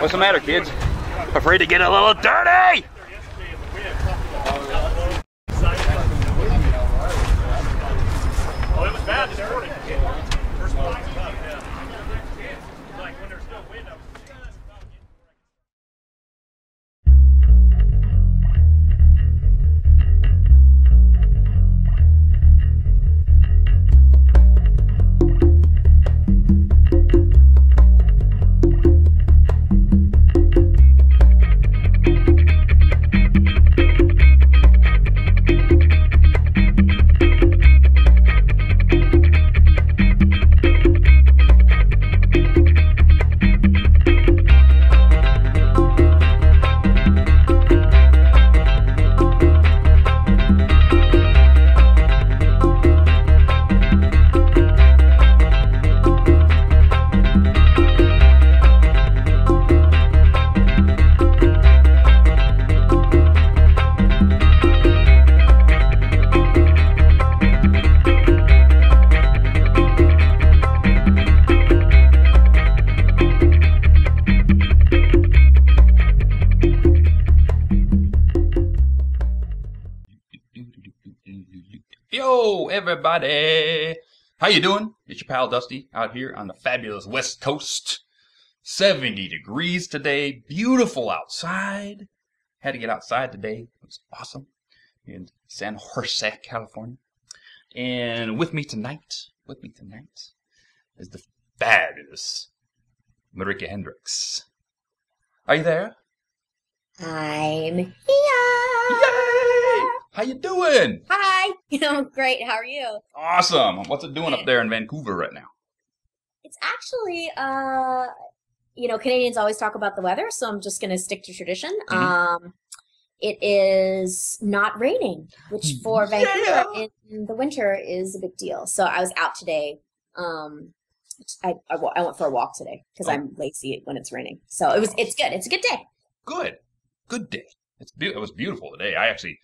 What's the matter, kids? Afraid to get a little dirty? Oh, it was bad this morning. First one. Like when there's no wind, I was just about getting Yo, everybody! How you doing? It's your pal Dusty out here on the fabulous West Coast. 70 degrees today. Beautiful outside. Had to get outside today. It was awesome. In San Jose, California. And with me tonight is the fabulous Maryke Hendrikse. Are you there? I'm here. Yay! How you doing? Hi. I'm great. How are you? Awesome. What's it doing up there in Vancouver right now? It's actually, Canadians always talk about the weather, so I'm just going to stick to tradition. Mm-hmm. It is not raining, which for Vancouver in the winter is a big deal. So I was out today. I went for a walk today because I'm lazy when it's raining. So it's good. It's a good day. Good day. It was beautiful today. I actually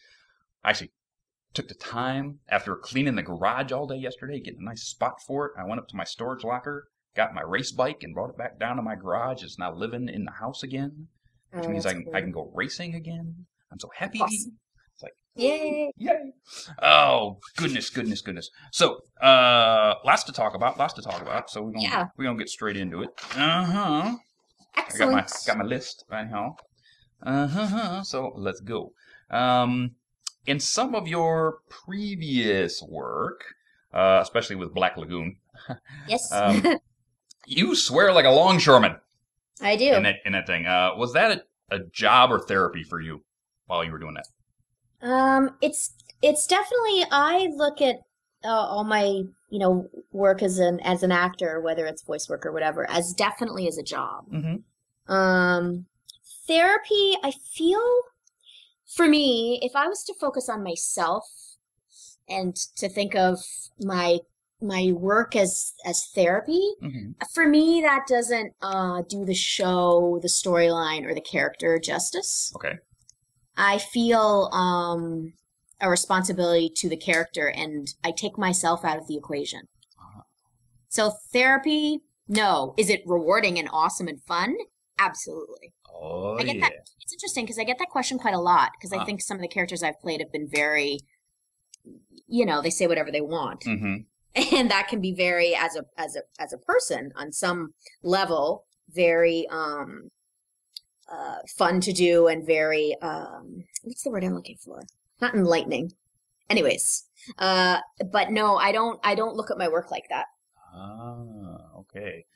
took the time after cleaning the garage all day yesterday, getting a nice spot for it. I went up to my storage locker, got my race bike, and brought it back down to my garage. It's now living in the house again, which means I can go racing again. I'm so happy. Awesome. It's like Yay! Oh goodness. So lots to talk about. So we're gonna get straight into it. Excellent. I got my list right here. So let's go. In some of your previous work, especially with Black Lagoon, Yes. you swear like a longshoreman. I do. In that thing. Was that a job or therapy for you while you were doing that? It's definitely, I look at all my work as an actor, whether it's voice work or whatever, as definitely as a job. Mm-hmm. Therapy, I feel, for me, if I was to focus on myself and to think of my work as therapy, Mm-hmm. for me that doesn't do the show, the storyline, or the character justice. Okay. I feel a responsibility to the character, and I take myself out of the equation. Uh-huh. So therapy, no. Is it rewarding and awesome and fun? Absolutely. Oh, I get that. It's interesting because I get that question quite a lot because I think some of the characters I've played have been very, they say whatever they want. Mm-hmm. And that can be very, as a person on some level, very fun to do and very, what's the word I'm looking for? Not enlightening. Anyways, but no, I don't look at my work like that. Ah, okay.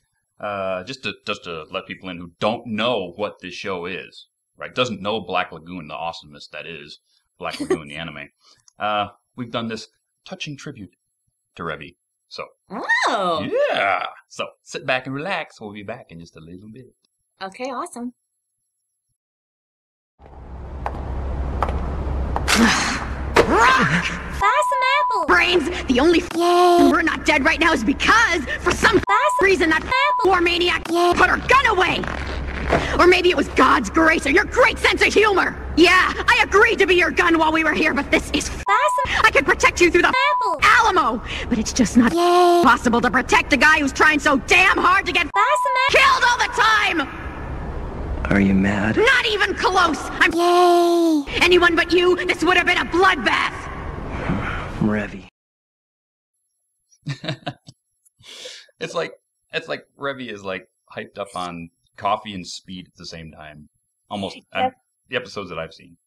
Just to let people in who don't know what this show is, right? Doesn't know Black Lagoon, the awesomeness that is Black Lagoon, the anime. We've done this touching tribute to Revy. So, Oh, yeah. So sit back and relax. We'll be back in just a little bit. okay, awesome. Buy some apples. Brains, the only we're not dead right now is because, for some reason, that war maniac put her gun away. Or maybe it was God's grace or your great sense of humor. Yeah, I agreed to be your gun while we were here, but this is I could protect you through the Alamo, but it's just not possible to protect a guy who's trying so damn hard to get killed all the time. Are you mad? Not even close! I'm Yay! Anyone but you, this would have been a bloodbath! Revy. It's like Revy is like hyped up on coffee and speed at the same time. Almost the episodes that I've seen.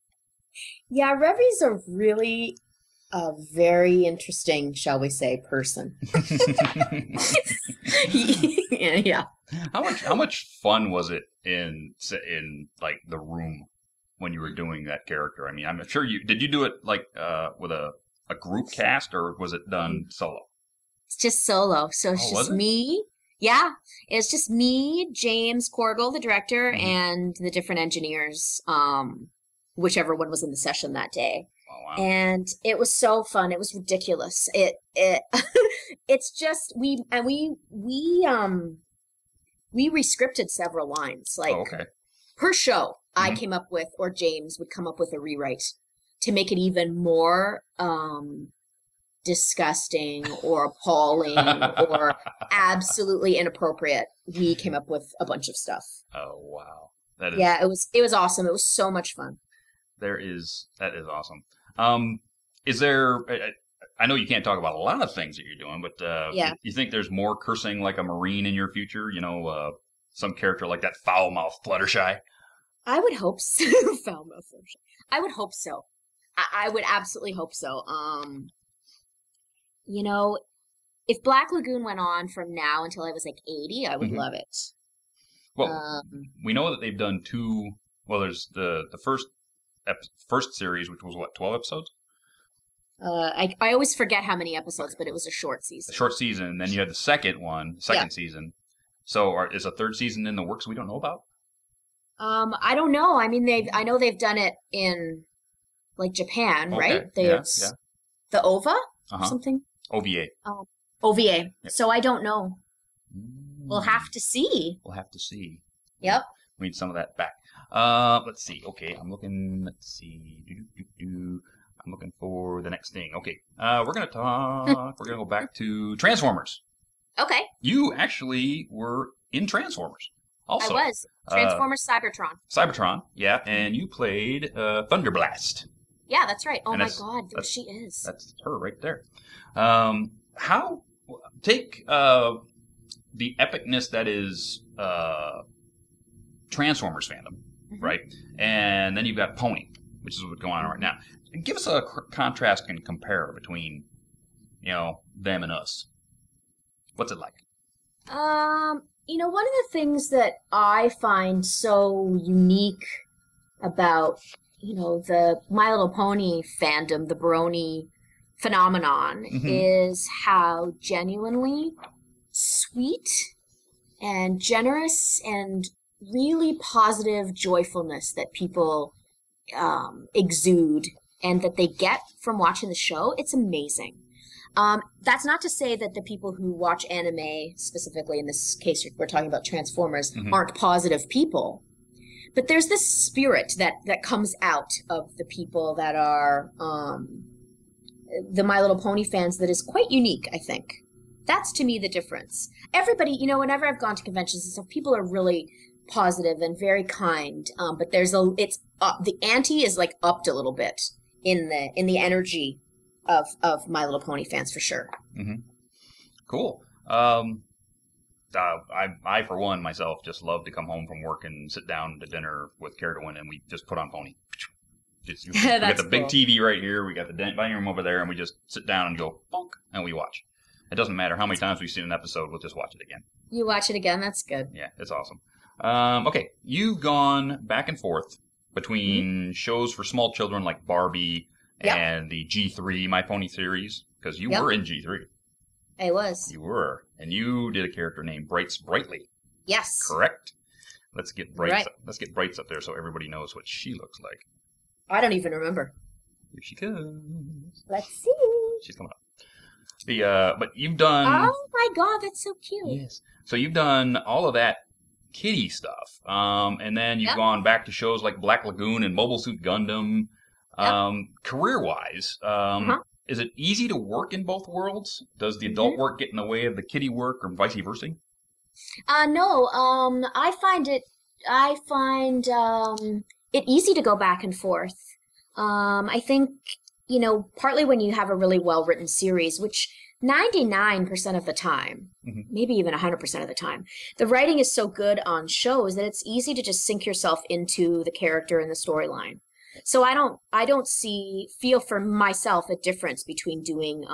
Yeah, Revy's a really very interesting, shall we say, person. Yeah. How much fun was it in like the room when you were doing that character? I mean, I'm sure did you do it like with a group cast, or was it done solo? It's just solo. So it's just me. Yeah. It's just me, James Corgle, the director, and the different engineers, whichever one was in the session that day. Oh, wow. And it was so fun. It was ridiculous. It's just we re-scripted several lines. Like per show, I came up with, or James would come up with a rewrite to make it even more disgusting or appalling or absolutely inappropriate. We came up with a bunch of stuff. Oh wow. That is it was awesome. It was so much fun. That is awesome. Is there I know you can't talk about a lot of things that you're doing, but you think there's more cursing like a Marine in your future? You know, some character like that foul-mouthed Fluttershy? I would hope so. Foul-mouthed Fluttershy. I would hope so. I would absolutely hope so. You know, if Black Lagoon went on from now until I was like 80, I would love it. Well, we know that they've done two. Well, there's the first series, which was what, 12 episodes? I always forget how many episodes, but it was a short season. A short season, and then you had the second season. So is a third season in the works we don't know about? I don't know. I mean, I know they've done it in like Japan, right? There's the OVA something. OVA. OVA. Yep. So I don't know. We'll have to see. Yep. We need some of that back. Let's see. Okay, I'm looking. Let's see. I'm looking for the next thing. Okay, we're gonna talk. We're gonna go back to Transformers. Okay. You actually were in Transformers. Also, I was Transformers Cybertron. Cybertron, yeah, and you played Thunderblast. Yeah, that's right. Oh my God, there she is. That's her right there. How take the epicness that is Transformers fandom, right? And then you've got Pony, which is what's going on right now. Give us a contrast and compare between, them and us. What's it like? One of the things that I find so unique about, the My Little Pony fandom, the Brony phenomenon, is how genuinely sweet and generous and really positive joyfulness that people exude and that they get from watching the show. It's amazing. That's not to say that the people who watch anime, specifically in this case we're talking about Transformers, aren't positive people. But there's this spirit that comes out of the people that are the My Little Pony fans that is quite unique, I think. That's, to me, the difference. Everybody, whenever I've gone to conventions and stuff, people are really positive and very kind. But the ante is like upped a little bit in the energy of My Little Pony fans, for sure. Cool. I for one myself just love to come home from work and sit down to dinner with Carradine, and we just put on Pony. We got the big TV right here. We got the dining room over there, and we just sit down and go bonk, and we watch. It doesn't matter how many times we've seen an episode; we'll just watch it again. You watch it again? That's good. Yeah, it's awesome. Okay, you've gone back and forth between shows for small children like Barbie and the G3 My Pony series, because you were in G3. I was. You were. And you did a character named Brightly. Yes. Correct? Let's get Brights up there so everybody knows what she looks like. I don't even remember. Here she comes. Let's see. She's coming up. But you've done... Oh my God, that's so cute. Yes. So you've done all of that kitty stuff. And then you've gone back to shows like Black Lagoon and Mobile Suit Gundam. Career-wise, is it easy to work in both worlds? Does the adult work get in the way of the kiddie work or vice versa? No, I find it I find it easy to go back and forth. I think, partly when you have a really well-written series, which 99% of the time, maybe even 100% of the time, the writing is so good on shows that it's easy to just sink yourself into the character and the storyline. So I don't feel for myself a difference between doing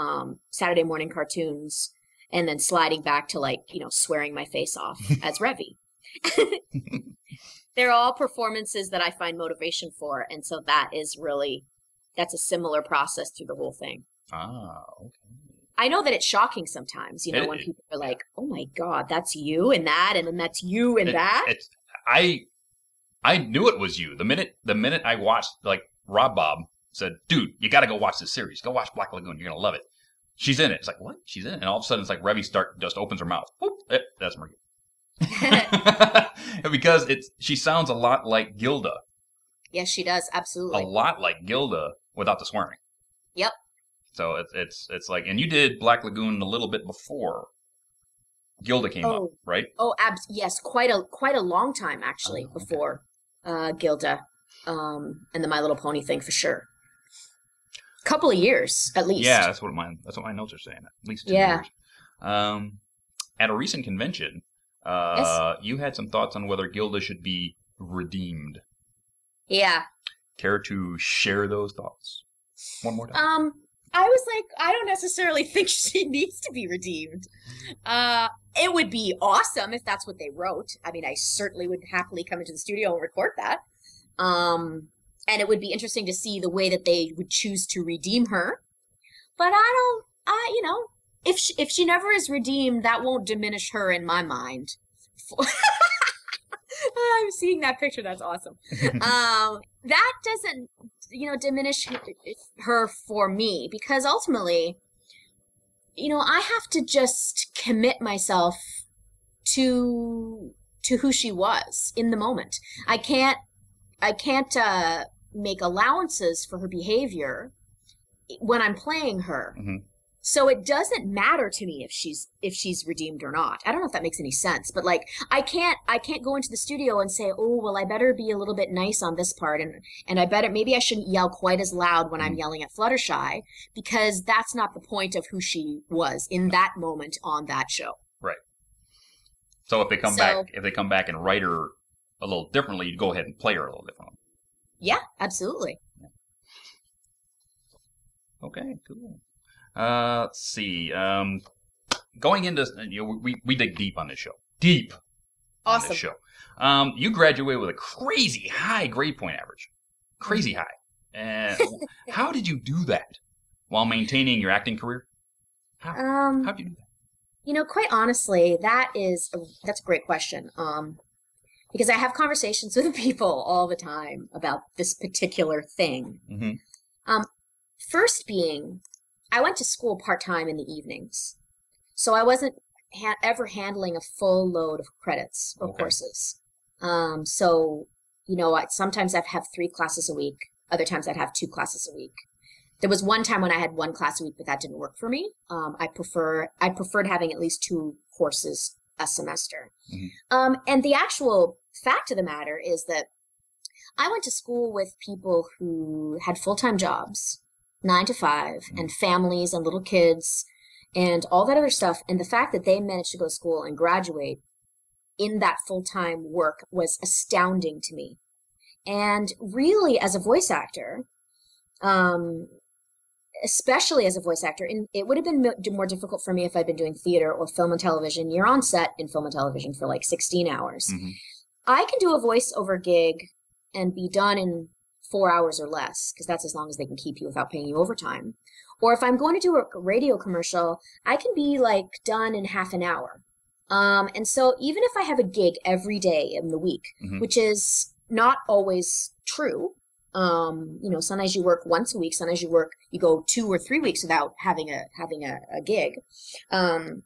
Saturday morning cartoons and then sliding back to swearing my face off as Revy. They're all performances that I find motivation for, and so that's a similar process through the whole thing. Ah, okay. I know that it's shocking sometimes, when people are like, "Oh my God, that's you and that, and then that's you and that." I knew it was you the minute I watched. Rob Bob said, "Dude, you got to go watch this series. Go watch Black Lagoon. You're gonna love it. She's in it." It's like, what? She's in it, and all of a sudden it's like Revy just opens her mouth. Whoop, that's Maryke. Because she sounds a lot like Gilda. Yes, she does, absolutely. A lot like Gilda without the swearing. Yep. So it's like, and you did Black Lagoon a little bit before Gilda came up, right? Oh, yes, quite a long time actually before Gilda, and the My Little Pony thing for sure. Couple of years at least. Yeah, that's what my notes are saying. At least 2 years. At a recent convention, yes. You had some thoughts on whether Gilda should be redeemed. Yeah. Care to share those thoughts one more time? I was like, I don't necessarily think she needs to be redeemed. It would be awesome if that's what they wrote. I mean, I certainly would happily come into the studio and record that. And it would be interesting to see the way that they would choose to redeem her. But if she never is redeemed, that won't diminish her in my mind. I'm seeing that picture. That's awesome. That doesn't, diminish her for me, because ultimately, I have to just commit myself to who she was in the moment. I can't make allowances for her behavior when I'm playing her. Mm-hmm. So it doesn't matter to me if she's redeemed or not. I don't know if that makes any sense, but I can't go into the studio and say, "Oh, well, I better be a little bit nice on this part, and maybe I shouldn't yell quite as loud when I'm yelling at Fluttershy," because that's not the point of who she was in that moment on that show. Right. So if they come back and write her a little differently, you'd go ahead and play her a little differently. Yeah, absolutely. Okay, cool. Let's see. Going into we dig deep on this show. Deep. Awesome. On this show. You graduated with a crazy high grade point average. Crazy high. And how did you do that while maintaining your acting career? How did you do that? Quite honestly, that's a great question. Because I have conversations with people all the time about this particular thing. Mm-hmm. First being, I went to school part-time in the evenings, so I wasn't ever handling a full load of credits or courses. So, sometimes I'd have 3 classes a week. Other times I'd have 2 classes a week. There was one time when I had 1 class a week, but that didn't work for me. I preferred having at least 2 courses a semester. Mm-hmm. And the actual fact of the matter is that I went to school with people who had full-time jobs, 9 to 5, and families and little kids and all that other stuff. And the fact that they managed to go to school and graduate in that full-time work was astounding to me. And really, as a voice actor, especially as a voice actor, it would have been more difficult for me if I'd been doing theater or film and television. You're on set in film and television for 16 hours. Mm-hmm. I can do a voiceover gig and be done in 4 hours or less, because that's as long as they can keep you without paying you overtime. Or if I'm going to do a radio commercial, I can be done in half an hour. And so even if I have a gig every day in the week, mm-hmm. which is not always true, sometimes you work once a week, sometimes you go 2 or 3 weeks without having a gig. I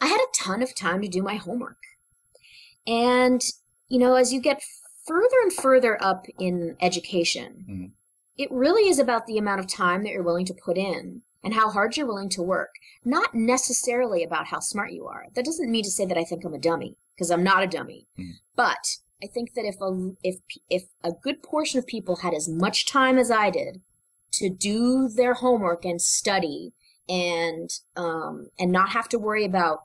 had a ton of time to do my homework. And, as you get further and further up in education, mm-hmm. it really is about the amount of time that you're willing to put in and how hard you're willing to work, not necessarily about how smart you are. That doesn't mean to say that I think I'm a dummy, because I'm not a dummy. Mm-hmm. But I think that if a good portion of people had as much time as I did to do their homework and study and not have to worry about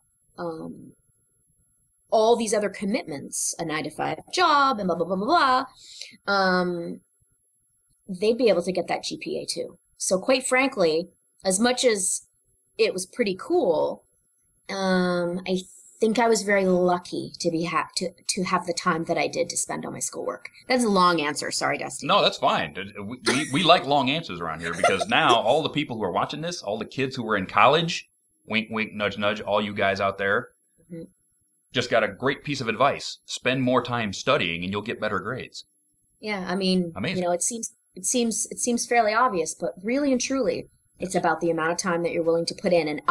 all these other commitments, a 9-to-5 job and blah blah blah blah blah, they'd be able to get that GPA too. So quite frankly, as much as it was pretty cool, I think I was very lucky to be to have the time that I did to spend on my schoolwork. That's a long answer. Sorry, Dusty. No, that's fine. We like long answers around here because now all the people who are watching this, all the kids who were in college, wink, wink, nudge, nudge, all you guys out there, just got a great piece of advice. Spend more time studying and you'll get better grades. Yeah, I mean, amazing. You know, it seems fairly obvious, but really and truly, it's about the amount of time that you're willing to put in. And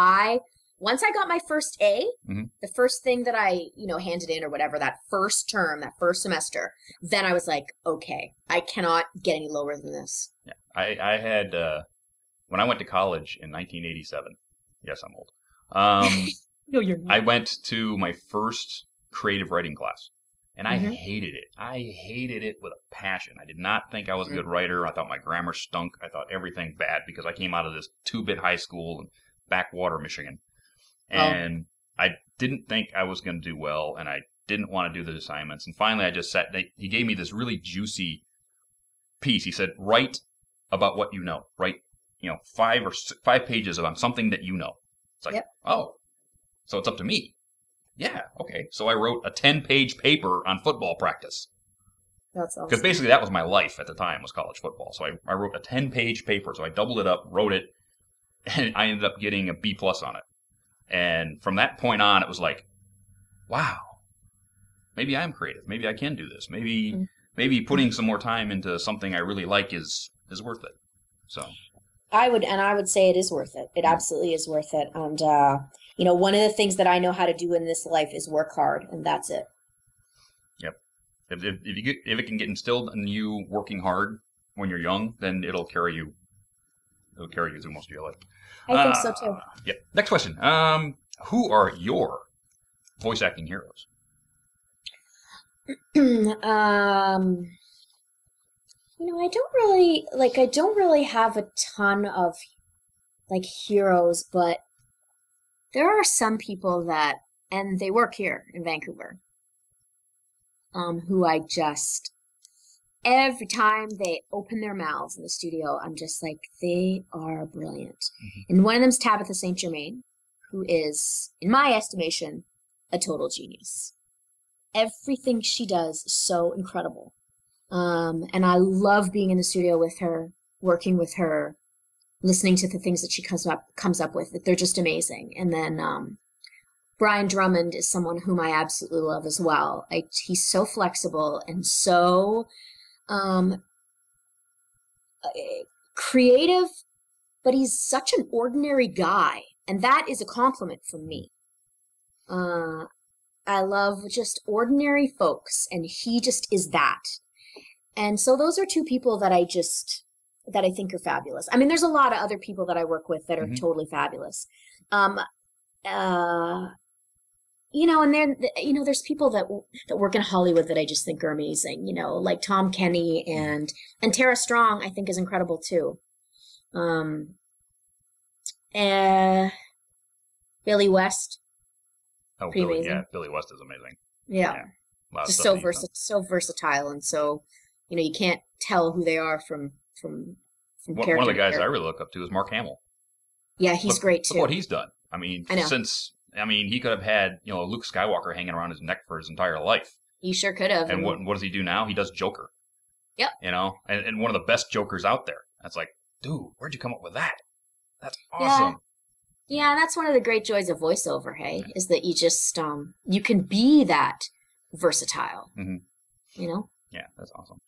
once I got my first A, the first thing that I, handed in or whatever, that first term, that first semester, then I was like, okay, I cannot get any lower than this. Yeah. I had, when I went to college in 1987, yes, I'm old. No, you're not. I went to my first creative writing class, and I hated it. I hated it with a passion. I did not think I was a good writer. I thought my grammar stunk. I thought everything bad because I came out of this 2-bit high school in backwater Michigan. And I didn't think I was going to do well, and I didn't want to do the assignments. And finally, I just sat. He gave me this really juicy piece. He said, "Write about what you know. Write, 5 pages about something that you know." It's like, oh, so it's up to me. Yeah, okay. So I wrote a 10-page paper on football practice. That's awesome. Because basically that was my life at the time, was college football. So I wrote a 10-page paper. So I doubled it up, wrote it, and I ended up getting a B+ on it. And from that point on, it was like, wow, maybe I'm creative. Maybe I can do this. Maybe putting some more time into something I really like is worth it. So I would say it is worth it. It absolutely is worth it. And one of the things that I know how to do in this life is work hard, and that's it. Yep. If it can get instilled in you working hard when you're young, then it'll carry you through most of your life. I think so too. Yep. Next question. Who are your voice acting heroes? I don't really have a ton of heroes, but there are some people that, and they work here in Vancouver, who I just, every time they open their mouths in the studio, I'm just like, they are brilliant. And one of them's Tabitha St. Germain, who is, in my estimation, a total genius. Everything she does is so incredible. And I love being in the studio with her, working with her, listening to the things that she comes up with. They're just amazing. And then Brian Drummond is someone whom I absolutely love as well. He's so flexible and so creative, but he's such an ordinary guy, and that is a compliment from me. I love just ordinary folks, and he just is that. And so those are two people that I think are fabulous. I mean, there's a lot of other people that I work with that are totally fabulous. And then, there's people that work in Hollywood that I just think are amazing, like Tom Kenny and Tara Strong, I think is incredible too. Billy West. Oh, Billy, yeah, Billy West is amazing. Yeah. Just so versatile. And so, you can't tell who they are from character. One of the guys I really look up to is Mark Hamill. Yeah, he's great too. Look what he's done. I mean, he could have had, Luke Skywalker hanging around his neck for his entire life. He sure could have. And what does he do now? He does Joker. Yep. And one of the best Jokers out there. That's like, dude, where'd you come up with that? That's awesome. Yeah, that's one of the great joys of voiceover, hey, is that you just, you can be that versatile, Yeah, that's awesome.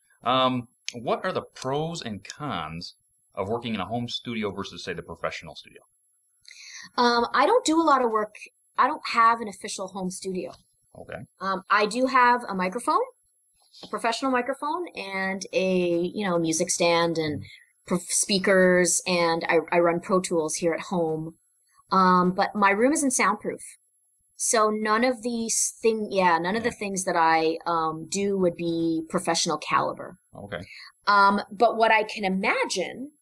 What are the pros and cons of working in a home studio versus, say, the professional studio? I don't do a lot of work. I don't have an official home studio. Okay. I do have a microphone, a professional microphone, and a, music stand and speakers, and I run Pro Tools here at home. But my room isn't soundproof. So none of these none of the things that I do would be professional caliber. Okay. But what I can imagine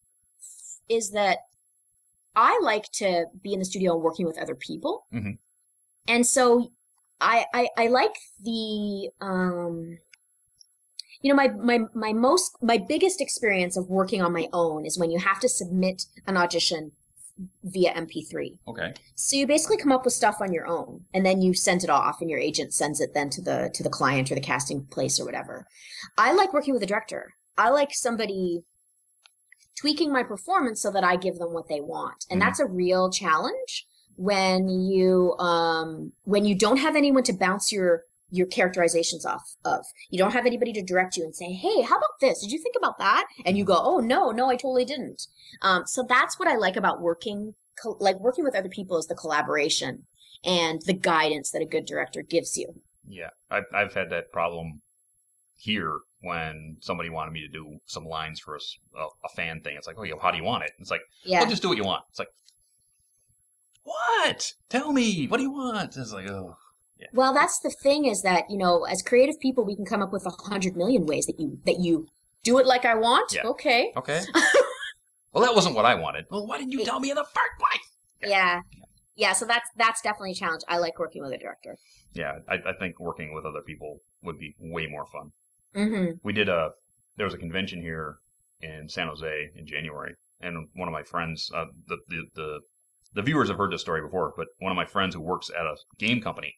is that I like to be in the studio working with other people. Mm-hmm. And so I like the, my biggest experience of working on my own is when you have to submit an audition via MP3. Okay. So you basically come up with stuff on your own, and then you send it off, and your agent sends it then to the client or the casting place or whatever. I like working with a director. I like somebody tweaking my performance so that I give them what they want, and that's a real challenge when you don't have anyone to bounce your characterizations off of. You don't have anybody to direct you and say, hey, how about this? Did you think about that? And you go, oh, no, I totally didn't. So that's what I like about working with other people, is the collaboration and the guidance that a good director gives you. Yeah, I've had that problem here when somebody wanted me to do some lines for a fan thing. It's like, oh, how do you want it? It's like, well, just do what you want. It's like, what? Tell me, what do you want? It's like, oh. Yeah. Well, that's the thing, is that, as creative people, we can come up with 100 million ways that you do it like I want. Yeah. Okay. Well, that wasn't what I wanted. Well, why didn't you tell me in the first place? Yeah. So that's definitely a challenge. I like working with a director. Yeah, I think working with other people would be way more fun. Mm-hmm. There was a convention here in San Jose in January, and one of my friends, the viewers have heard this story before, but one of my friends who works at a game company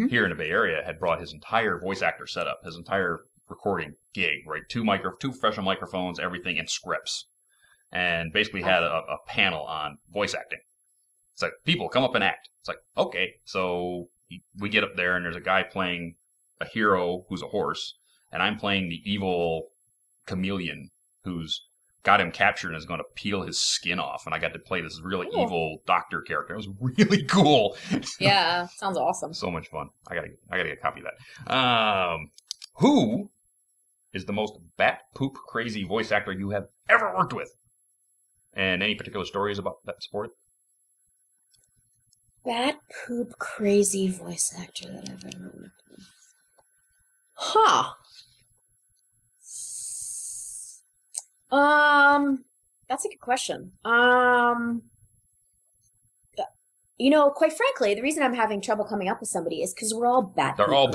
here in the Bay Area had brought his entire voice actor setup, his entire recording gig, right? Two professional microphones, everything, and scripts, and basically had a panel on voice acting. It's like, people come up and act. It's like, okay, so we get up there, and there's a guy playing a hero who's a horse, and I'm playing the evil chameleon who's got him captured and is going to peel his skin off. And I got to play this really evil doctor character. It was really cool. Yeah, sounds awesome. So much fun. I gotta get a copy of that. Who is the most bat poop crazy voice actor you have ever worked with? And any particular stories about that sport? Bat poop crazy voice actor that I've ever worked with. Huh. That's a good question. Quite frankly, the reason I'm having trouble coming up with somebody is because we're all bat. They're all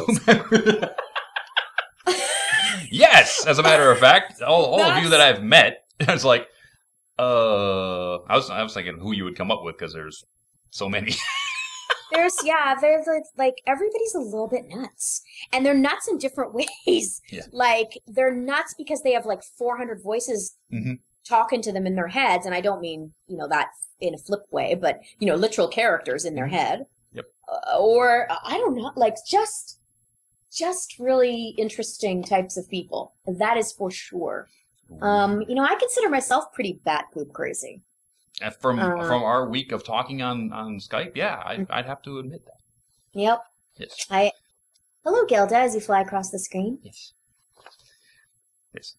Yes, as a matter of fact, all of you that I've met, it's like, I was thinking who you would come up with, because there's so many. There's like everybody's a little bit nuts, and they're nuts in different ways. Yeah. Like, they're nuts because they have like 400 voices talking to them in their heads, and I don't mean that in a flip way, but literal characters in their head. Yep. Or I don't know, like just really interesting types of people. That is for sure. I consider myself pretty bat poop crazy. From our week of talking on Skype, yeah, I'd have to admit that. Yep. Yes. Hello, Gilda, as you fly across the screen. Yes.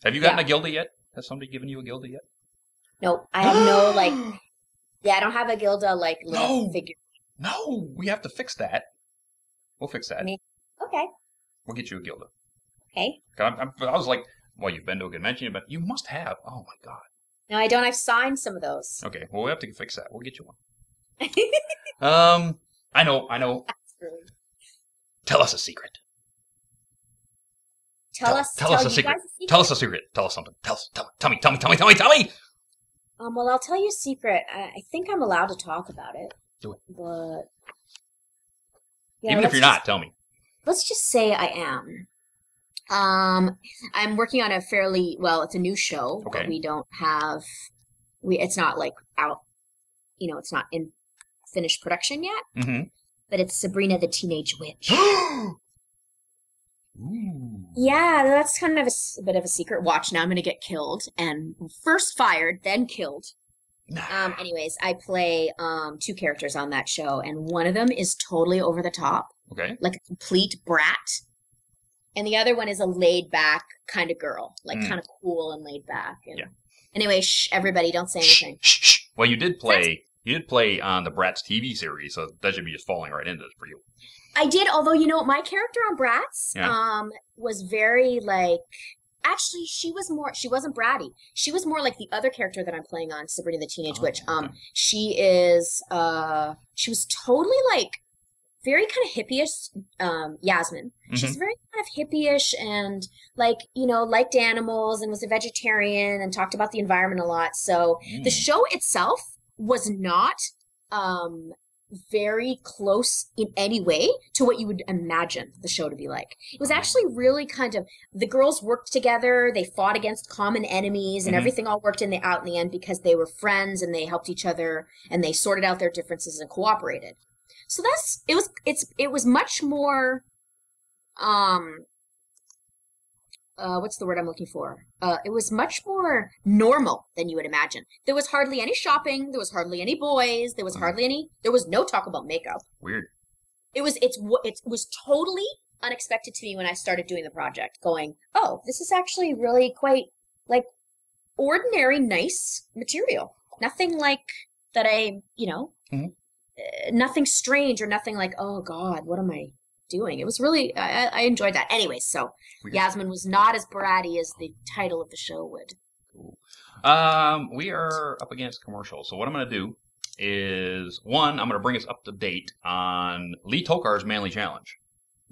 Have you gotten a Gilda yet? Has somebody given you a Gilda yet? Nope. I have no, I don't have a Gilda, little figure. No, we have to fix that. We'll fix that. Okay. We'll get you a Gilda. Okay. I was like, well, you've been to a convention, but you must have. Oh, my God. No, I don't. I've signed some of those. Okay, well, we have to fix that. We'll get you one. I know. Absolutely. Tell us a secret. Tell us a secret. Tell us a secret. Tell us something. Tell me. Well, I'll tell you a secret. I think I'm allowed to talk about it. Do it. But even if you're not, tell me. Let's just say I am. I'm working on it's a new show. Okay. But we don't have, it's not out, it's not in finished production yet. Mm-hmm. But it's Sabrina the Teenage Witch. Ooh. Yeah, that's kind of a bit of a secret. Watch, now I'm going to get killed. And first fired, then killed. Anyways, I play 2 characters on that show, and one of them is totally over the top. Okay. Like a complete brat. And the other one is a laid-back kind of girl. Kind of cool and laid back. And yeah. Anyway, shh, everybody, don't say anything. Shh. Well, you did play You did play on the Bratz TV series, so that should be just falling right into this for you. I did, although, you know, my character on Bratz was very, like, actually, she wasn't bratty. She was more like the other character that I'm playing on, Sabrina the Teenage Witch. Okay. She was totally, like, very kind of hippie-ish, Yasmin. She's very kind of hippie-ish and, like, you know, liked animals and was a vegetarian and talked about the environment a lot. So the show itself was not very close in any way to what you would imagine the show to be like. It was actually really kind of, the girls worked together, they fought against common enemies, and everything all worked out in the end because they were friends and they helped each other and they sorted out their differences and cooperated. So it was much more, what's the word I'm looking for? It was much more normal than you would imagine. There was hardly any shopping. There was hardly any boys. There was there was no talk about makeup. Weird. It was totally unexpected to me when I started doing the project, going, oh, this is actually really quite, like, ordinary, nice material. Nothing like that nothing strange or nothing like, oh God, what am I doing? It was really, I enjoyed that. Anyways, so Yasmin was not as bratty as the title of the show would. Cool. We are up against commercials. So what I'm going to do is, one, I'm going to bring us up to date on Lee Tokar's Manly Challenge.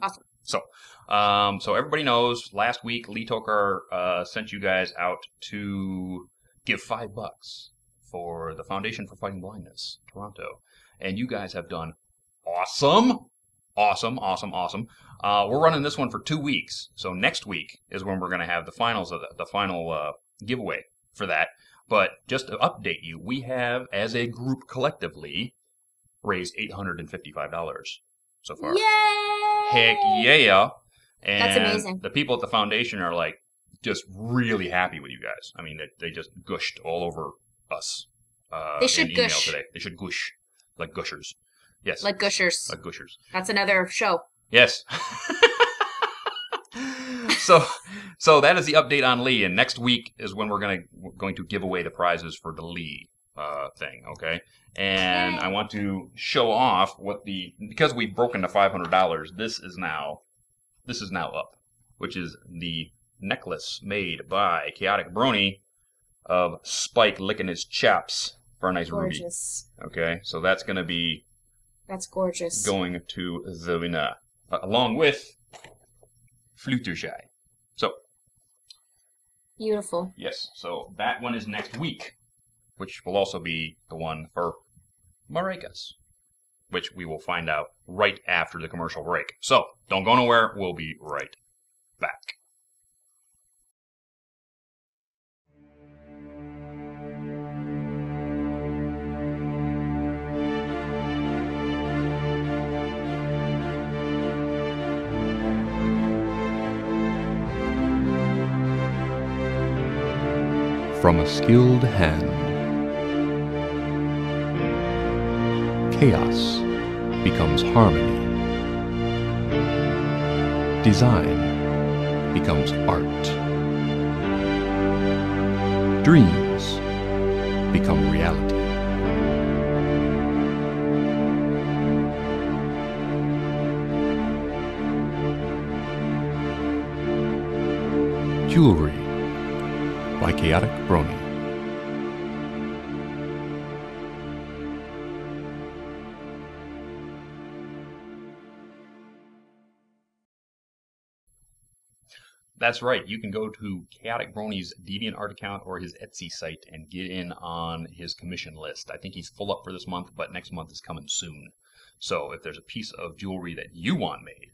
Awesome. So, so everybody knows, last week Lee Tokar sent you guys out to give $5 for the Foundation for Fighting Blindness, Toronto. And you guys have done awesome. Awesome. We're running this one for 2 weeks. So next week is when we're going to have the finals of the final giveaway for that. But just to update you, we have, as a group collectively, raised $855 so far. Yay! Heck yeah. And that's amazing. The people at the foundation are, like, just really happy with you guys. I mean, they just gushed all over us. They should in email gush. Today. They should gush. Like gushers. Yes. Like gushers. Like gushers. That's another show. Yes. So that is the update on Lee, and next week is when we're going to give away the prizes for the Lee thing, okay? And I want to show off because we've broken the $500. This is now up, which is the necklace made by Chaotic Brony of Spike licking his chops for a nice Gorgeous. ruby. Okay, so that's going to be. That's gorgeous. Going to the winner, along with Fluttershy. So. Beautiful. Yes, so that one is next week, which will also be the one for Maryke's, which we will find out right after the commercial break. So, don't go nowhere. We'll be right back. From a skilled hand, chaos becomes harmony. Design becomes art. Dreams become reality. Jewelry by Chaotic Brony. That's right. You can go to Chaotic Brony's DeviantArt account or his Etsy site and get in on his commission list. I think he's full up for this month, but next month is coming soon. So if there's a piece of jewelry that you want made,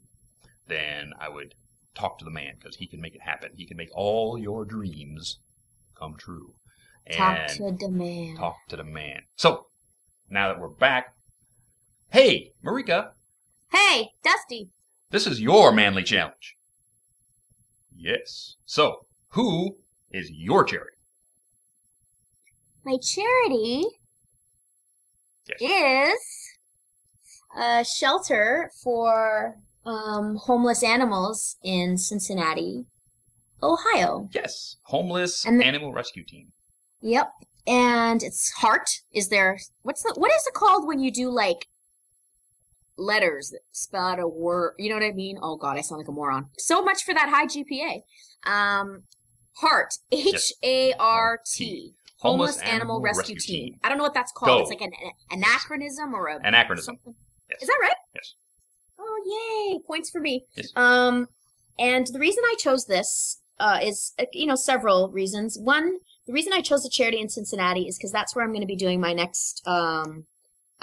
then I would talk to the man, because he can make it happen. He can make all your dreams come true. Talk to the man. Talk to the man. So, now that we're back, hey, Maryke. Hey, Dusty. This is your manly challenge. Yes. So, who is your charity? My charity is a shelter for homeless animals in Cincinnati, Ohio. Yes. Homeless Animal Rescue Team. Yep. And it's heart. Is there, what is it called when you do like letters that spell out a word? You know what I mean? Oh God, I sound like a moron. So much for that high GPA. Heart. HART. Homeless Animal Rescue Team. I don't know what that's called. Go. It's like an anachronism or a Anachronism. something. Yes. Is that right? Yes. Oh, yay. Points for me. Yes. And the reason I chose this is, several reasons. One, the reason I chose the charity in Cincinnati is because that's where I'm going to be doing my next, I'm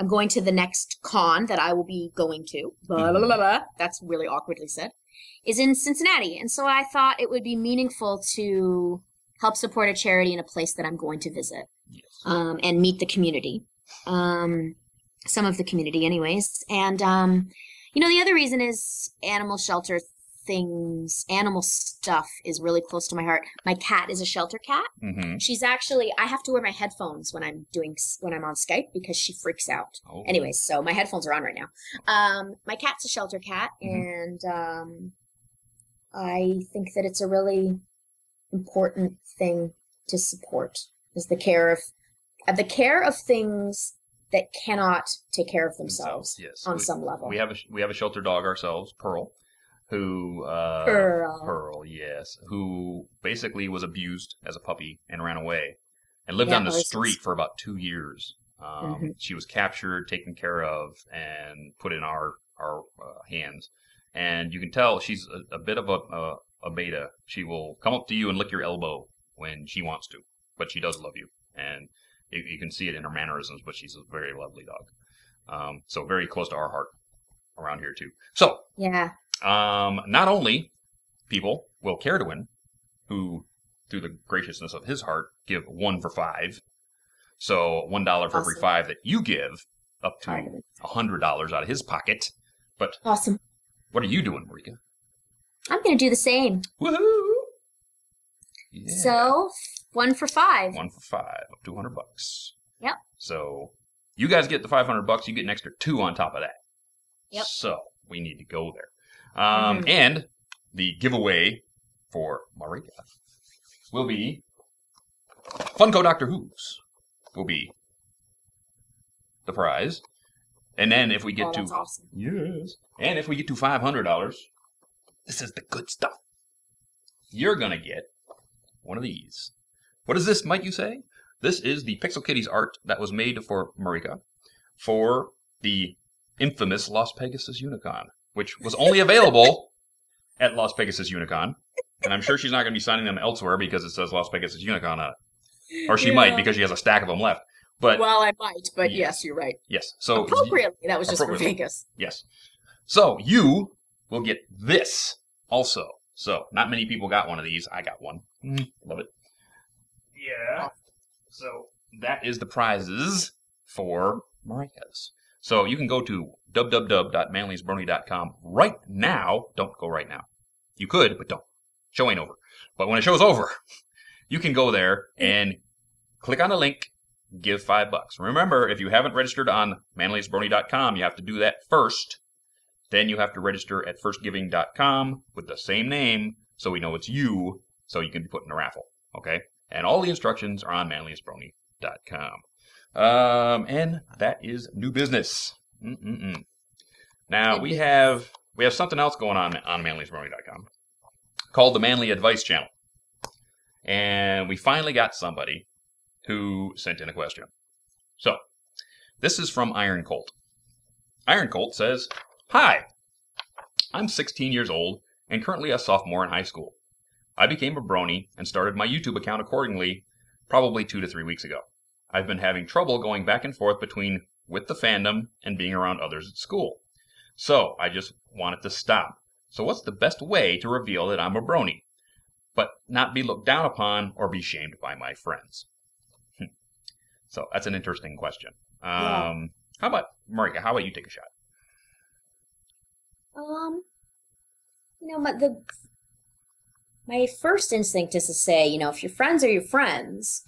going to the next con that I will be going to. Blah, blah, blah, blah. That's really awkwardly said. Is in Cincinnati. And so I thought it would be meaningful to help support a charity in a place that I'm going to visit. Yes. And meet the community. Some of the community anyways. And, the other reason is animal shelter things, animal stuff is really close to my heart. My cat is a shelter cat. Mm-hmm. She's actually, I have to wear my headphones when I'm on Skype because she freaks out. Oh. Anyways, so my headphones are on right now. My cat's a shelter cat, and I think that it's a really important thing to support is the care of things that cannot take care of themselves. Yes. On some level. We have a shelter dog ourselves, Pearl, who Pearl, yes, who basically was abused as a puppy and ran away and lived on the street for about 2 years. She was captured, taken care of, and put in our hands. And you can tell she's a bit of a beta. She will come up to you and lick your elbow when she wants to, but she does love you, and you can see it in her mannerisms. But she's a very lovely dog. So very close to our heart around here too. So yeah. Not only people will care to win, who through the graciousness of his heart give 1 for 5. So $1 for every 5 that you give, up to $100 out of his pocket. But awesome. What are you doing, Maryke? I'm going to do the same. Woohoo! Yeah. So 1 for 5. 1 for 5, up to $100. Yep. So you guys get the $500. You get an extra 2 on top of that. Yep. So we need to go there. And the giveaway for Maryke will be Funko Doctor Who's will be the prize. And then if we get to awesome. yes, and if we get to $500, this is the good stuff. You're gonna get one of these. What is this, might you say? This is the Pixel Kitties art that was made for Maryke for the infamous Las Pegasus Unicon, which was only available at Las Pegasus Unicon. And I'm sure she's not going to be signing them elsewhere because it says Las Pegasus Unicon on it. Or she might because she has a stack of them left. But well, I might, but yes, you're right. Yes. So appropriately, that was just for Vegas. Yes. So you will get this also. So not many people got one of these. I got one. Love it. Yeah. So that is the prizes for Maryke's. So you can go to www.manliestbrony.com right now. Don't go right now. You could, but don't. Show ain't over. But when the show's over, you can go there and click on the link, give $5. Remember, if you haven't registered on manliestbrony.com, you have to do that first. Then you have to register at firstgiving.com with the same name so we know it's you, so you can be put in a raffle. Okay? And all the instructions are on manliestbrony.com. And that is new business. Now we have something else going on manliestbrony.com called the Manly Advice Channel. And we finally got somebody who sent in a question. So, this is from Iron Colt. Iron Colt says, "Hi, I'm 16 years old and currently a sophomore in high school. I became a brony and started my YouTube account accordingly probably 2 to 3 weeks ago. I've been having trouble going back and forth between with the fandom and being around others at school. So I just want it to stop. So what's the best way to reveal that I'm a brony, but not be looked down upon or be shamed by my friends?" So that's an interesting question. How about, Maryke, how about you take a shot? My first instinct is to say, if your friends are your friends,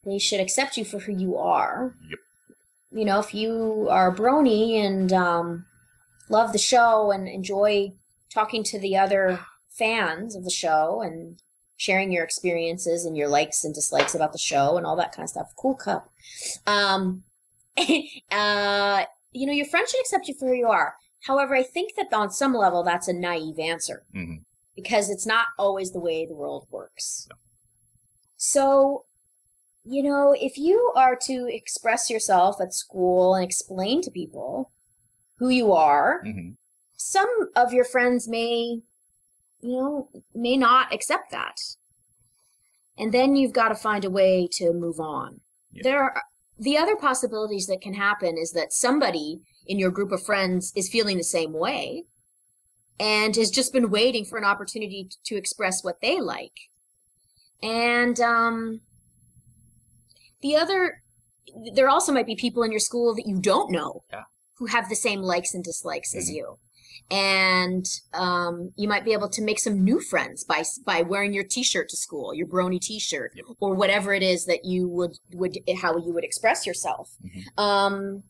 they should accept you for who you are. Yep. If you are a brony and love the show and enjoy talking to the other fans of the show and sharing your experiences and your likes and dislikes about the show and all that kind of stuff. Cool cup. Your friends should accept you for who you are. However, I think that on some level, that's a naive answer because it's not always the way the world works. No. So, if you are to express yourself at school and explain to people who you are, some of your friends may not accept that. And then you've got to find a way to move on. Yeah. The other possibilities that can happen is that somebody in your group of friends is feeling the same way and has just been waiting for an opportunity to express what they like. And there also might be people in your school that you don't know who have the same likes and dislikes as you. And you might be able to make some new friends by wearing your T-shirt to school, your Brony T-shirt, or whatever it is that you would how you would express yourself. And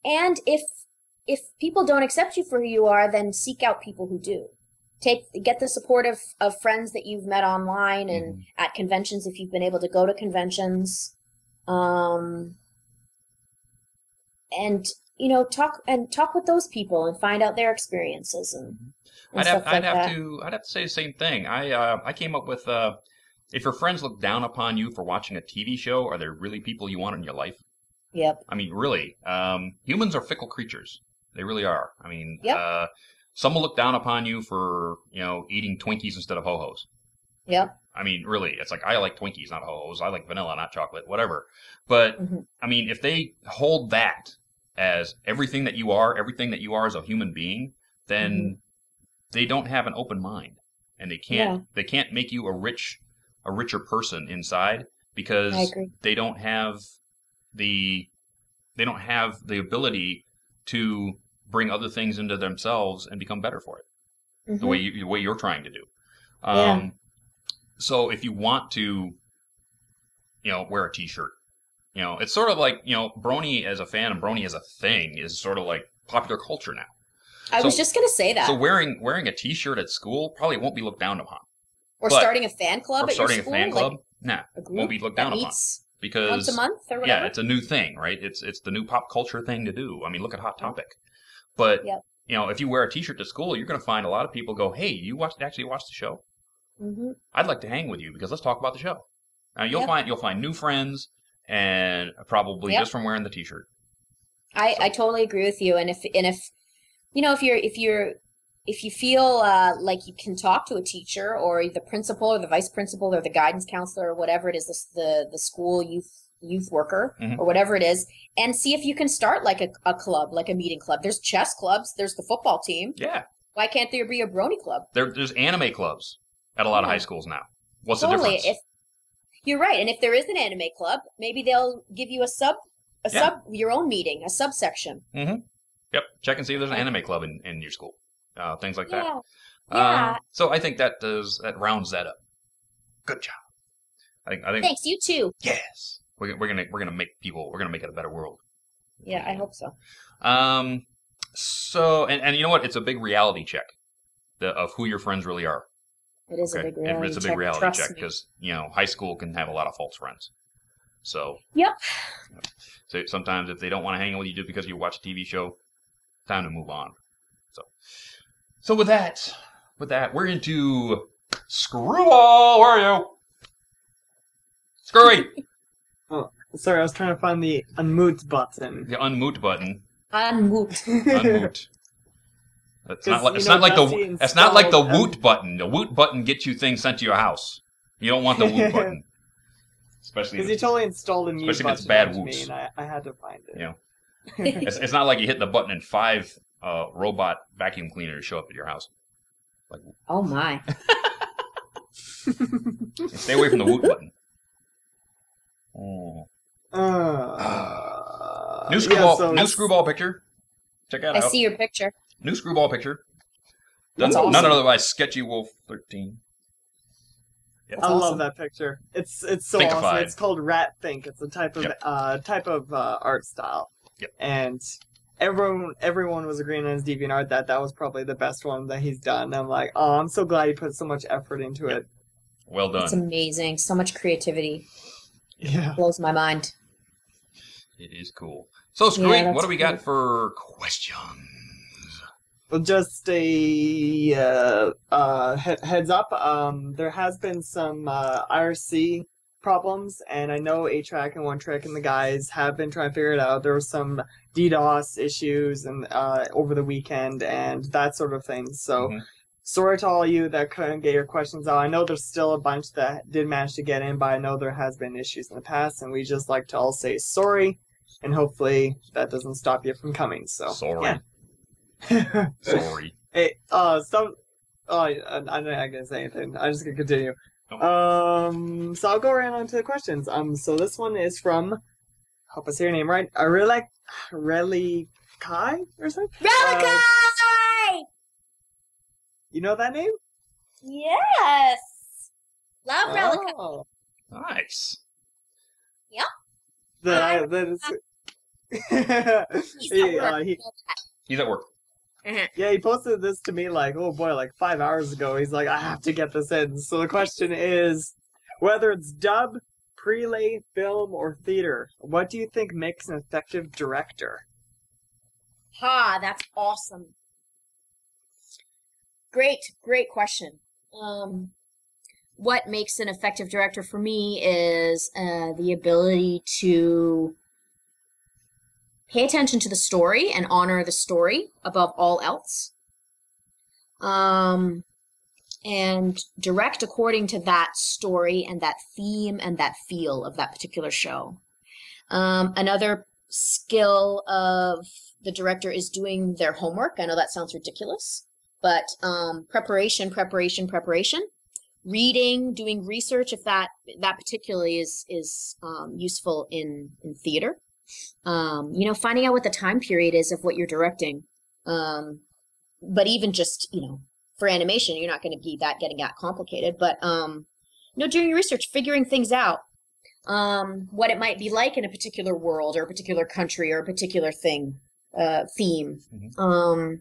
if people don't accept you for who you are, then seek out people who do. Get the support of friends that you've met online and at conventions if you've been able to go to conventions, and talk with those people and find out their experiences and I'd stuff like have that. to say the same thing. I came up with if your friends look down upon you for watching a TV show, are there really people you want in your life? Yep. I mean, really, humans are fickle creatures. They really are. I mean, some will look down upon you for eating Twinkies instead of Ho-Hos. Yep. I mean, really, it's like, I like Twinkies, not Ho-Hos. I like vanilla, not chocolate, whatever. But, I mean, if they hold that as everything that you are as a human being, then they don't have an open mind. And they can't make you a richer person inside because they don't have the ability to bring other things into themselves and become better for it. The way you're trying to do. So if you want to, wear a T-shirt, it's sort of like, Brony as a fan and Brony as a thing is sort of like popular culture now. I was just going to say that. So wearing a T-shirt at school probably won't be looked down upon. Or starting a fan club at your school. Starting a fan club, won't be looked down upon. Because once a month or whatever. Yeah, it's a new thing, right? It's the new pop culture thing to do. I mean, look at Hot Topic. But, if you wear a T-shirt to school, you're going to find a lot of people go, hey, you actually watch the show? I'd like to hang with you because let's talk about the show. Now, you'll find new friends and probably just from wearing the T-shirt. I totally agree with you. And if you feel like you can talk to a teacher or the principal or the vice principal or the guidance counselor or whatever it is, the school youth worker or whatever it is, and see if you can start like a club, like a meeting club. There's chess clubs. There's the football team. Yeah. Why can't there be a Brony club? There's anime clubs at a lot of high schools now. What's the difference? You're right. And if there is an anime club, maybe they'll give you your own meeting, a subsection. Yep. Check and see if there's an anime club in your school. Things like that. Yeah. So I think that rounds that up. Good job. I think. Thanks. You too. Yes. We're gonna make it a better world. Yeah, I hope so. So and you know what? It's a big reality check of who your friends really are. It is a big reality check. It's a big reality check because high school can have a lot of false friends. So. Yep. So sometimes if they don't want to hang out with you just because you watch a TV show, time to move on. So with that, we're into Screwball. Where are you? Screwy. Oh, sorry, I was trying to find the unmute button. The unmute button. Unmute. Unmute. It's not like the woot button. The woot button gets you things sent to your house. You don't want the woot button. Especially because he totally installed a mute button. Especially if it's bad woots. And I had to find it. It's not like you hit the button and 5 robot vacuum cleaners show up at your house. Like, oh my! Stay away from the woot button. New Screwball picture. Check that out. I see your picture. New Screwball picture. That's awesome. None otherwise Sketchy Wolf 13. Yeah, I love that picture. It's so Thinkified. Awesome. It's called Rat Think. It's a type of art style. Yep. And everyone was agreeing on his DeviantArt that was probably the best one that he's done. And I'm like, oh, I'm so glad he put so much effort into it. Well done. It's amazing. So much creativity. Yeah. Blows my mind. It is cool. So, Screwy, that's what do we got cool. for questions? Well, just a heads up. There has been some IRC problems, and I know A-Track and One Trick and the guys have been trying to figure it out. There were some DDoS issues and over the weekend and that sort of thing. So, sorry to all you that couldn't get your questions out. I know there's still a bunch that did manage to get in, but I know there has been issues in the past, and we just like to all say sorry, and hopefully that doesn't stop you from coming. So, Sorry. yeah. Sorry. Hey, I'm not gonna say anything. I'm just gonna continue. Oh. So I'll go right on to the questions. So this one is from, hope I say your name right, Maryke or something? Relikai! You know that name? Yes! Love Relikai. Oh. Nice. He's at work. Yeah, he posted this to me like, oh boy, like 5 hours ago. He's like, I have to get this in. So the question is, whether it's dub, prelay, film, or theater, what do you think makes an effective director? Ha, that's awesome. Great question. What makes an effective director for me is the ability to pay attention to the story and honor the story above all else. And direct according to that story and that theme and that feel of that particular show. Another skill of the director is doing their homework. I know that sounds ridiculous, but preparation. Reading, doing research, if that particularly is useful in theater. Finding out what the time period is of what you're directing. But even just, for animation, you're not going to be getting that complicated. But, doing your research, figuring things out, what it might be like in a particular world or a particular country or a particular theme. Mm-hmm.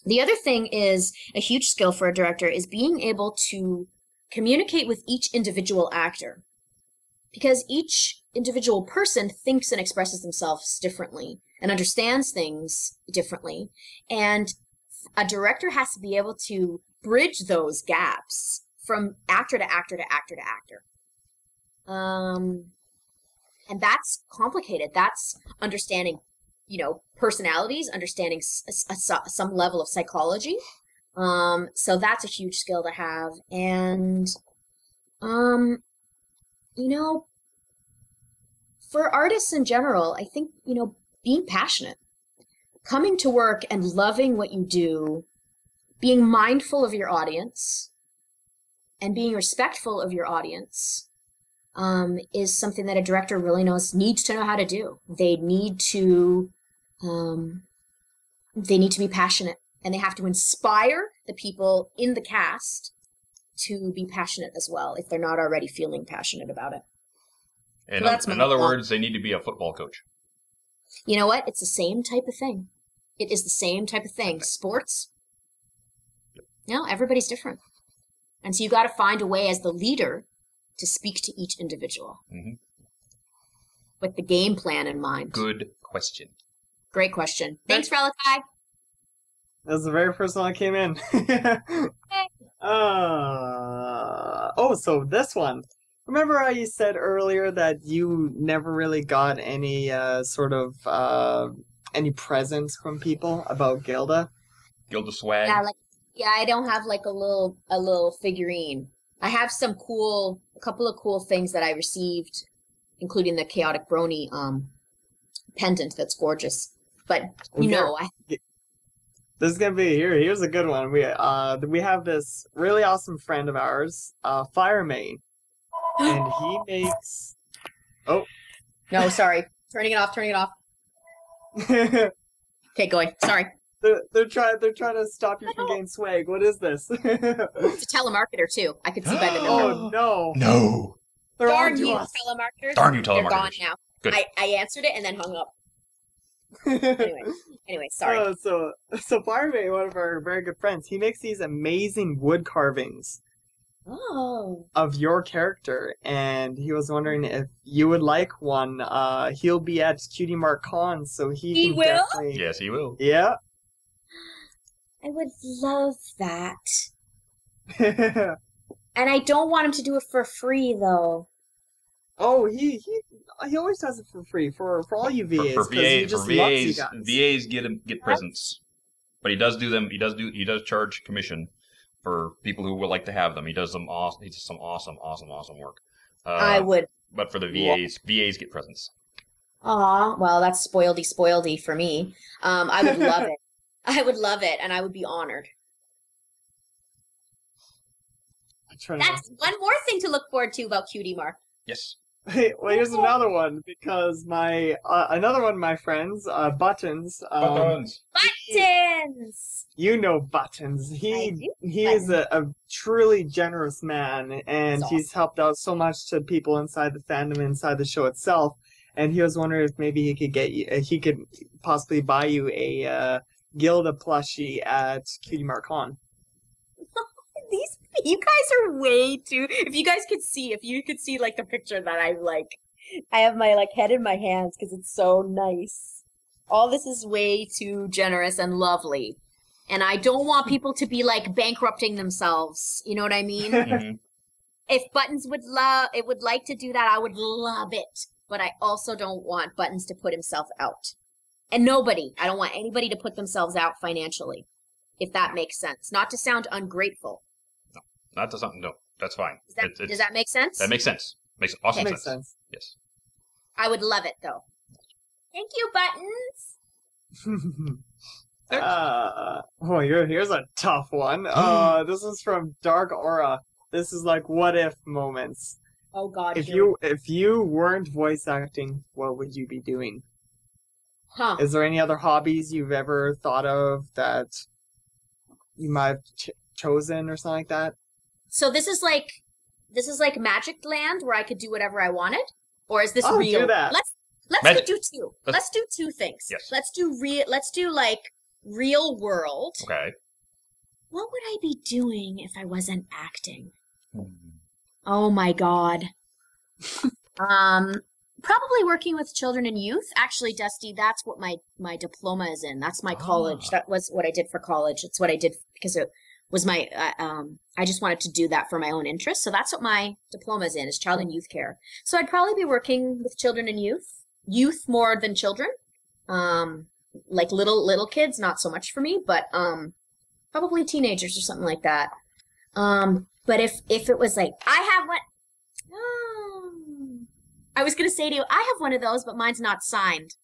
The other thing is a huge skill for a director is being able to communicate with each individual actor. Because each individual person thinks and expresses themselves differently and understands things differently. And a director has to be able to bridge those gaps from actor to actor to actor to actor. And that's complicated. That's understanding, personalities, understanding some level of psychology. So that's a huge skill to have. And, for artists in general, I think, being passionate, coming to work and loving what you do, being mindful of your audience, and being respectful of your audience is something that a director really needs to know how to do. They need to be passionate, and they have to inspire the people in the cast to be passionate as well, if they're not already feeling passionate about it. In other words, they need to be a football coach. You know what? It's the same type of thing. It is the same type of thing. Sports, everybody's different. And so you got to find a way as the leader to speak to each individual with the game plan in mind. Good question. Great question. Thanks, Relikai. That was the very first one that came in. So this one. Remember how you said earlier that you never really got any any presents from people about Gilda? Gilda swag. Yeah, I don't have like a little figurine. I have a couple of cool things that I received, including the Chaotic Brony pendant that's gorgeous. But this is gonna be here's a good one. We have this really awesome friend of ours, Firemain. And he makes... Oh. No, sorry. Turning it off. Okay, going. Sorry. They're trying to stop you from getting swag. What is this? It's a telemarketer, too. I could see by the number. Oh, no. No. They're Darn on to you, us. telemarketers. Darn you, telemarketers. They're gone now. Good. I answered it and then hung up. Anyway, sorry. So Firemain, one of our very good friends, he makes these amazing wood carvings. of your character, and he was wondering if you would like one. He'll be at Cutie Mark Con, so he can will? definitely... Yes, he will. Yeah. I would love that. And I don't want him to do it for free, though. Oh, he always does it for free for all you VAs. For he just loves you guys. VAs get presents, but he does do them. He does charge commission for people who would like to have them. He does some awesome work. I would. But for the VAs get presents. Aw, well, that's spoiledy for me. I would love it. I would love it, and I would be honored. That's one more thing to look forward to about Cutie Mark. Yes. Hey, well, here's another one, because my another one of my friends, Buttons. Buttons! You know Buttons. He is a truly generous man, and he's helped out so much to people inside the fandom, inside the show itself. And he was wondering if maybe he could possibly buy you a Gilda plushie at Cutie Mark Con. You guys are way too. If you could see like the picture that I have my like head in my hands because it's so nice. All this is way too generous and lovely, and I don't want people to be like bankrupting themselves. You know what I mean? Mm-hmm. If Buttons would like to do that, I would love it. But I also don't want Buttons to put himself out, and I don't want anybody to put themselves out financially, if that makes sense. Not to sound ungrateful. Not to something. No, that's fine. Does that make sense? That makes sense. Makes awesome sense. Makes sense. Yes. I would love it though. Thank you, Buttons. Here's a tough one. This is from Dark Aura. This is like what if moments. Oh God. If you weren't voice acting, what would you be doing? Huh. Is there any other hobbies you've ever thought of that you might have chosen or something like that? So this is like Magic Land where I could do whatever I wanted, or is this real? Do that. Let's do two. Let's do two things. Yes. Let's do like real world. Okay. What would I be doing if I wasn't acting? Oh my God. Probably working with children and youth. Actually, Dusty, that's what my diploma is in. That's my college. That was what I did for college. It's what I did because it was my, I just wanted to do that for my own interest. So that's what my diploma is in, is child and youth care. So I'd probably be working with children and youth more than children. Like little kids, not so much for me, but probably teenagers or something like that. But if it was like, I have one, I was going to say to you, I have one of those, but mine's not signed.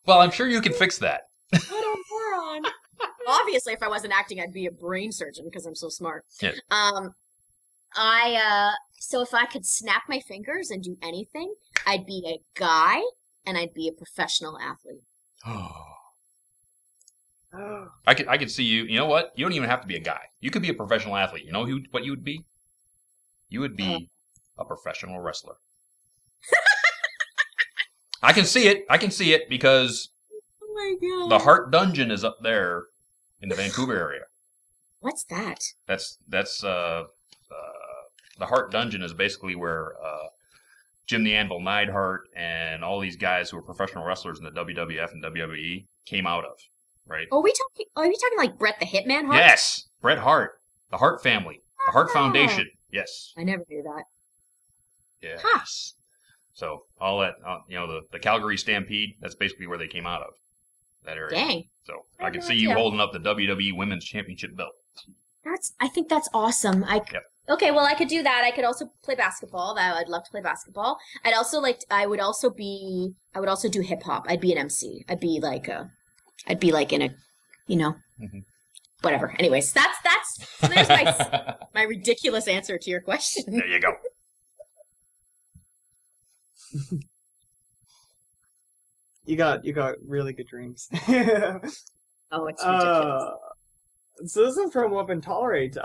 Well, I'm sure you can fix that. What a moron. Obviously, if I wasn't acting, I'd be a brain surgeon because I'm so smart. Yeah. So if I could snap my fingers and do anything, I'd be a guy and I'd be a professional athlete. I could see you. You know what? You don't even have to be a guy. You could be a professional athlete. You know what you would be? You would be a professional wrestler. I can see it because oh my God. The Heart Dungeon is up there in the Vancouver area. What's that? That's the Heart Dungeon is basically where Jim the Anvil Neidhart and all these guys who were professional wrestlers in the WWF and WWE came out of, right? Are you talking like Bret the Hitman Hart? Yes, Bret Hart, the Hart family, the Hart Foundation. Yes. I never knew that. Yes. Huh. So all that, the Calgary Stampede, that's basically where they came out of, that area. Dang. So I can see you holding up the WWE Women's Championship belt. I think that's awesome. Yep. Okay, well, I could do that. I could also play basketball. I'd love to play basketball. I would also do hip hop. I'd be an MC. I'd be like in a, whatever. Anyways, so there's my ridiculous answer to your question. There you go. You got really good dreams. Oh, it's ridiculous. So this is from Weapon Tolerate.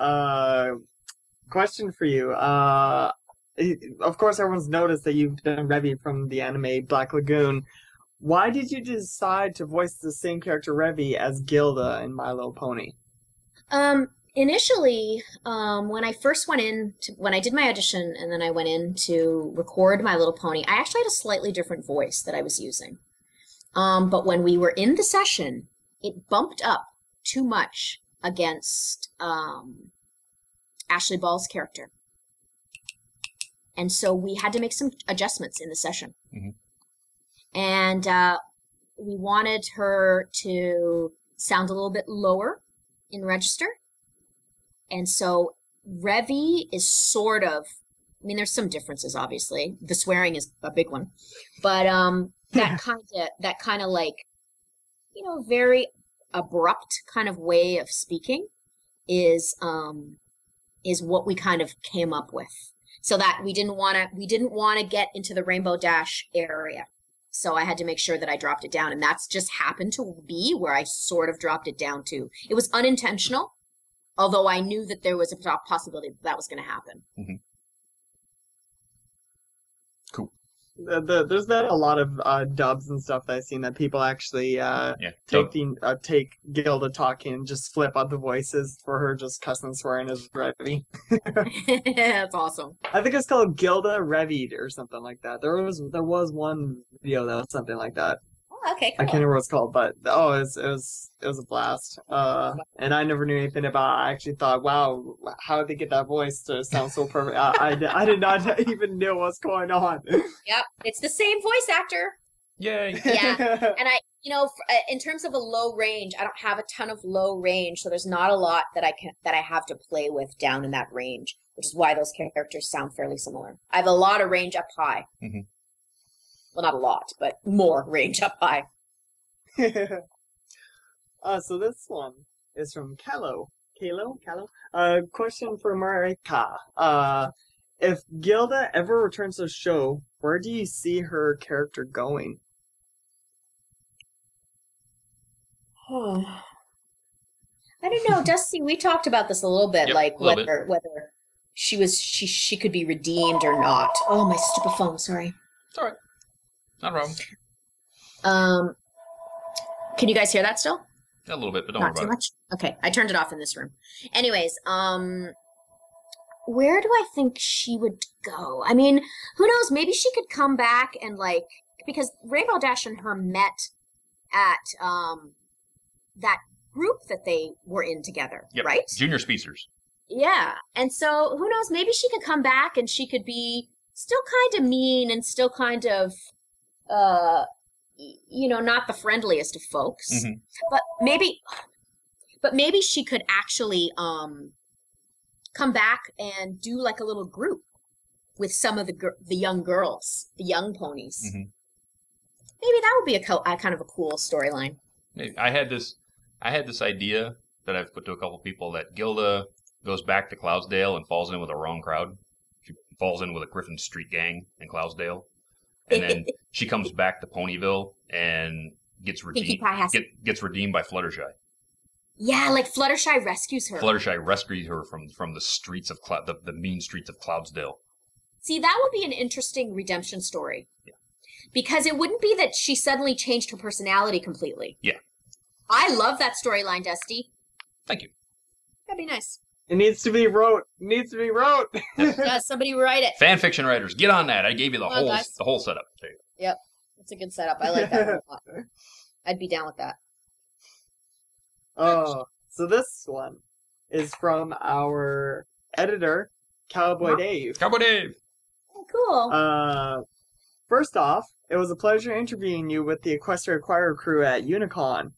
Question for you. Of course, everyone's noticed that you've done Revy from the anime Black Lagoon. Why did you decide to voice the same character Revy as Gilda in My Little Pony? Initially, when I first went in, when I did my audition and then I went in to record My Little Pony, I actually had a slightly different voice that I was using. But when we were in the session, it bumped up too much against Ashley Ball's character. And so we had to make some adjustments in the session. Mm-hmm. And we wanted her to sound a little bit lower in register. And so Revy is sort of, I mean, there's some differences, obviously. The swearing is a big one. But that kind of like, you know, very abrupt kind of way of speaking is what we kind of came up with. So that we didn't want to get into the Rainbow Dash area. So I had to make sure that I dropped it down, and that's just happened to be where I sort of dropped it down to. It was unintentional, although I knew that there was a possibility that was going to happen. Mm-hmm. Cool. There's been a lot of dubs and stuff that I've seen that people actually take Gilda talking and just flip out the voices for her just cussing and swearing as Revy. That's awesome. I think it's called Gilda Revied or something like that. There was one video that was something like that. Oh, okay, cool. I can't remember what it's called, but it was a blast. And I never knew anything about it. I actually thought, wow, how did they get that voice to sound so perfect? I did not even know what's going on. Yep, it's the same voice actor. Yay! Yeah, and in terms of a low range, I don't have a ton of low range, so there's not a lot that I have to play with down in that range, which is why those characters sound fairly similar. I have a lot of range up high. Mm-hmm. Well, not a lot, but more range up high. So this one is from Kalo. Question for Maryke. If Gilda ever returns to the show, where do you see her character going? I don't know, Dusty. We talked about this a little bit, whether she could be redeemed or not. Oh, my stupid phone. Sorry. It's all right. Not a problem. Can you guys hear that still? A little bit, but don't worry about it. Not too much? Okay, I turned it off in this room. Anyways, where do I think she would go? I mean, who knows? Maybe she could come back and because Rainbow Dash and her met at that group that they were in together, yep. Right? Junior Speedsters. Yeah, and so who knows? Maybe she could come back and she could be still kind of mean and still kind of not the friendliest of folks, mm-hmm. but maybe she could actually come back and do like a little group with some of the young girls, the young ponies. Mm-hmm. Maybe that would be a kind of a cool storyline. I had this idea that I've put to a couple people that Gilda goes back to Cloudsdale and falls in with the wrong crowd. She falls in with a Griffin Street gang in Cloudsdale. And then she comes back to Ponyville and gets redeemed by Fluttershy. Yeah, like Fluttershy rescues her. Fluttershy rescues her from the streets of the mean streets of Cloudsdale. See, that would be an interesting redemption story. Yeah. Because it wouldn't be that she suddenly changed her personality completely. Yeah. I love that storyline, Dusty. Thank you. That'd be nice. It needs to be wrote. Yeah, somebody write it. Fan fiction writers, get on that. I gave you the whole setup. There you go. Yep. It's a good setup. I like that a lot. I'd be down with that. Oh, so this one is from our editor, Cowboy Dave. Cowboy Dave. Oh, cool. First off, it was a pleasure interviewing you with the Equestria Choir crew at Unicon.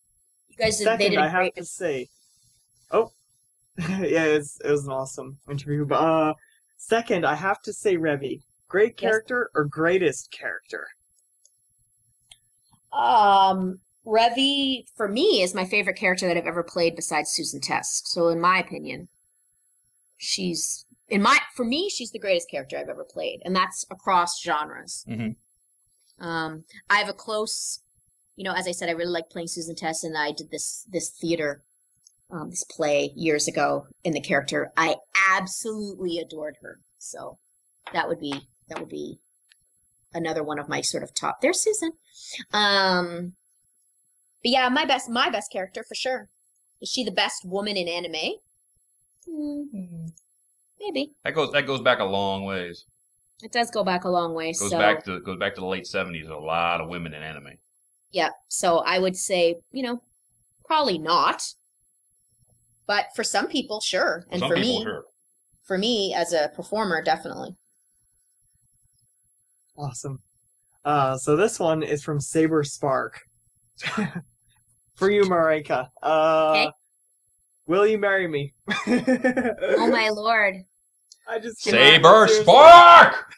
You guys Second, I have to say, yeah, it was an awesome interview. But second, I have to say, Revy, great character or greatest character? Revy, for me, is my favorite character that I've ever played besides Susan Test. So in my opinion, she's the greatest character I've ever played. And that's across genres. Mm-hmm. I have a close, as I said, I really like playing Susan Test, and I did this theater, this play years ago in the character. I absolutely adored her. So that would be another one of my sort of top. There's Susan. But yeah, my best character for sure. Is she the best woman in anime? Maybe. That goes back a long ways. It does go back a long way. Goes back to the late 70s. A lot of women in anime. Yeah. So I would say, probably not. But for some people, sure. And for me, sure. For me as a performer, definitely. Awesome. So this one is from Saber Spark. For you, Maryke. Okay. Will you marry me? Oh my lord. I just Saber Spark!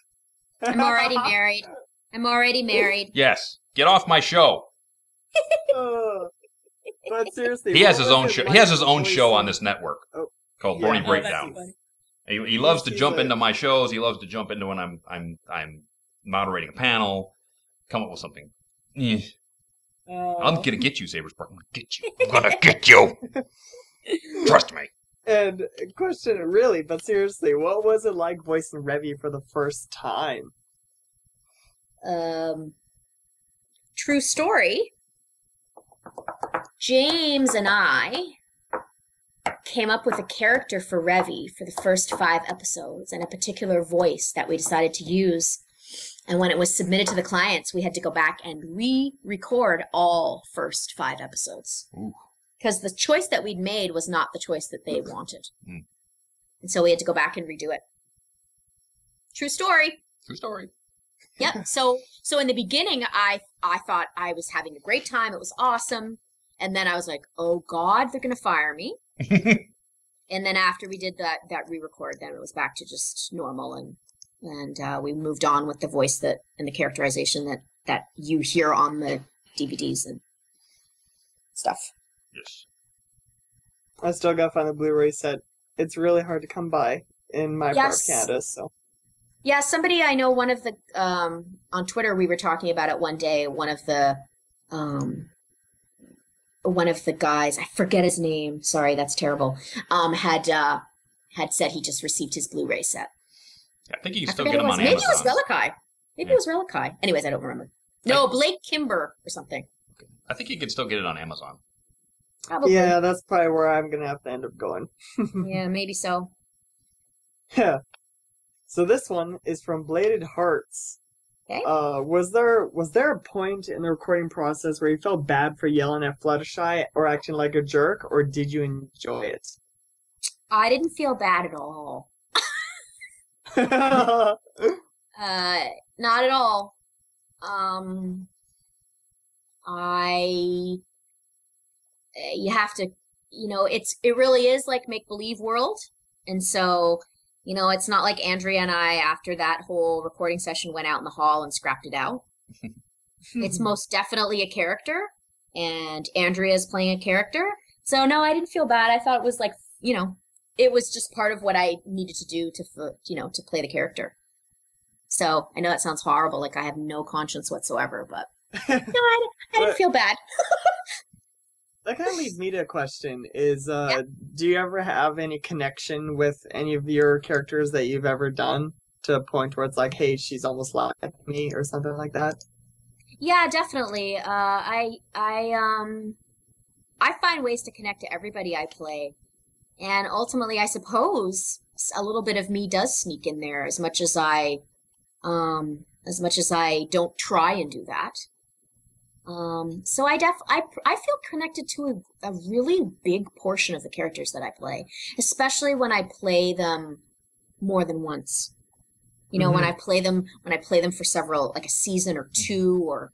I'm already married. Yes. Get off my show. But seriously, He has his own show. He has his own show on this network called Brony Breakdown. He loves to jump into my shows. He loves to jump into when I'm moderating a panel. Come up with something. I'm gonna get you, Saber Spark. I'm gonna get you. I'm gonna get you. Trust me. And question, really, but seriously, what was it like voicing Revy for the first time? True story. James and I came up with a character for Revy for the first 5 episodes and a particular voice that we decided to use. And when it was submitted to the clients, we had to go back and re-record all first 5 episodes. Because the choice that we'd made was not the choice that they wanted. And so we had to go back and redo it. True story. True story. Yep. So in the beginning, I thought I was having a great time. It was awesome. And then I was like, oh God, they're going to fire me. And then after we did that re-record, then it was back to just normal. And we moved on with the voice and the characterization that you hear on the DVDs and stuff. Yes. I still gotta find the Blu-ray set. It's really hard to come by in my part of Canada, so. Yeah, somebody I know, one of the, on Twitter we were talking about it one day, one of the guys, I forget his name, sorry, that's terrible, had said he just received his Blu-ray set. I think you can still get them on Amazon. Maybe it was Relikai. Maybe it was Relikai. Anyways, I don't remember. No, Blake Kimber or something. I think you can still get it on Amazon. Probably. Yeah, that's probably where I'm gonna have to end up going. Yeah, maybe so. Yeah. So this one is from Bladed Hearts. Okay. Was there a point in the recording process where you felt bad for yelling at Fluttershy or acting like a jerk, or did you enjoy it? I didn't feel bad at all. Not at all. You have to, it really is like make-believe world. And so, it's not like Andrea and I, after that whole recording session, went out in the hall and scrapped it out. It's most definitely a character, and Andrea's playing a character. So no, I didn't feel bad. I thought it was like, it was just part of what I needed to do to play the character. So I know that sounds horrible, like I have no conscience whatsoever, but no, I didn't feel bad. That kind of leads me to a question, is do you ever have any connection with any of your characters that you've ever done to a point where it's like, hey, she's almost like me or something like that? Yeah, definitely. I find ways to connect to everybody I play. And ultimately, I suppose a little bit of me does sneak in there, as much as I don't try and do that. So I feel connected to a really big portion of the characters that I play, especially when I play them more than once. When I play them for several, like a season or 2, or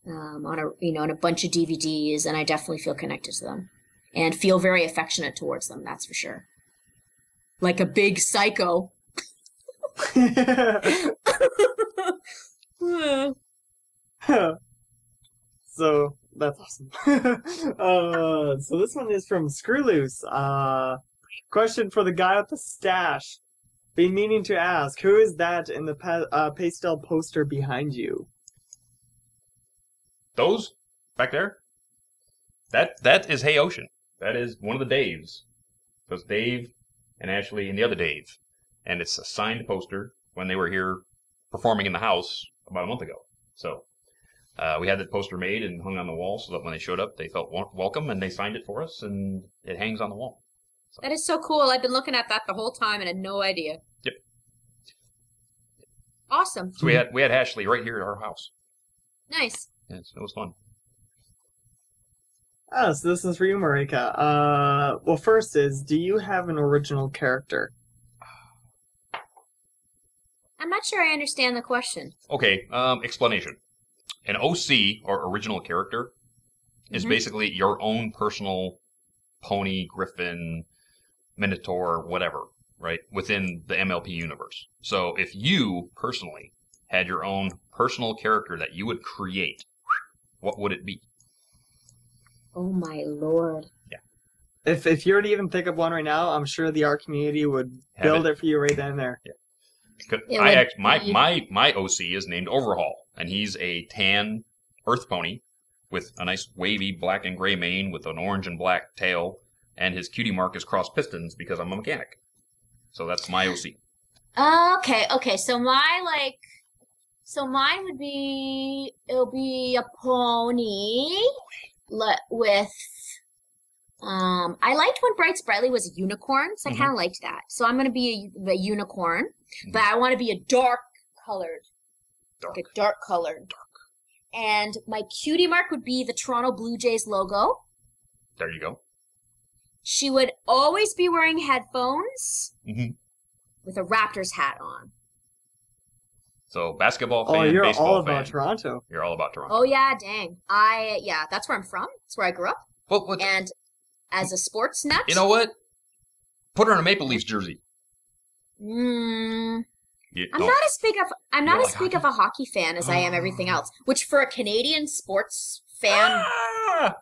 on a bunch of DVDs, and I definitely feel connected to them and feel very affectionate towards them. That's for sure. Like a big psycho. So that's awesome. So this one is from Screwloose. Question for the guy with the stash. Been meaning to ask, who is that in the pastel poster behind you? Those back there? That is Hey Ocean. That is one of the Daves. So it's Dave and Ashley and the other Dave. And it's a signed poster when they were here performing in the house about a month ago. So we had that poster made and hung on the wall so that when they showed up, they felt welcome, and they signed it for us, and it hangs on the wall. That is so cool. I've been looking at that the whole time and had no idea. Yep. Awesome. So we had Ashley right here at our house. Nice. Yes, it was fun. Oh, so this is for you, Maryke. Well, first is, do you have an original character? I'm not sure I understand the question. Okay, explanation. An OC, or original character, is basically your own personal pony, griffin, minotaur, whatever, right, within the MLP universe. So if you, personally, had your own personal character that you would create, what would it be? Oh my lord. Yeah. If you were to even think of one right now, I'm sure the art community would build it for you right then and there. Yeah. My OC is named Overhaul, and he's a tan earth pony with a nice wavy black and gray mane with an orange and black tail, and his cutie mark is cross pistons because I'm a mechanic. So that's my OC. Okay. So mine would be, it'll be a pony with, I liked when Bright Sprightly was a unicorn, so I kind of liked that. So I'm going to be a unicorn, but I want to be a dark colored. And my cutie mark would be the Toronto Blue Jays logo. There you go. She would always be wearing headphones with a Raptors hat on. So basketball fan, oh, you're baseball all about fan. Toronto. You're all about Toronto. Oh yeah, dang. That's where I'm from. That's where I grew up. And as a sports nut. You know what? Put her in a Maple Leafs jersey. I'm not as big of a hockey fan as I am everything else, which for a Canadian sports fan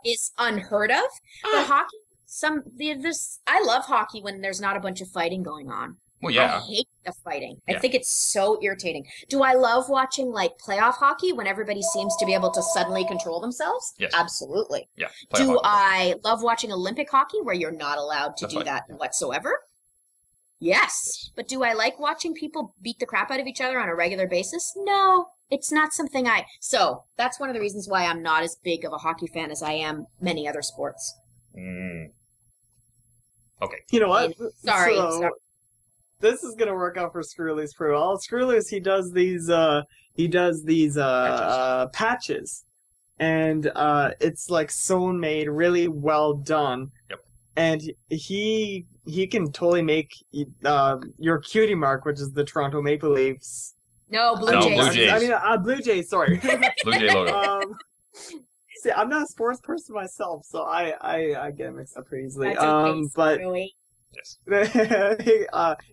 is unheard of. But hockey, I love hockey when there's not a bunch of fighting going on. Well, yeah. I hate the fighting. I think it's so irritating. Do I love watching like playoff hockey when everybody seems to be able to suddenly control themselves? Yes. Absolutely. Yeah. Do I love watching Olympic hockey where you're not allowed to do that whatsoever? Yes. But do I like watching people beat the crap out of each other on a regular basis? No. It's not something So that's one of the reasons why I'm not as big of a hockey fan as I am many other sports. Okay. You know what? Sorry. This is gonna work out for Screwloose pretty well. Screwloose, he does these patches, and it's like sewn made, really well done. Yep. And he can totally make your cutie mark, which is the Toronto Maple Leafs. No, Blue Jays. Blue Jays. I mean, Blue Jays. Sorry. Blue Jay logo. See, I'm not a sports person myself, so I get mixed up pretty easily. That's okay, but. really. Yes.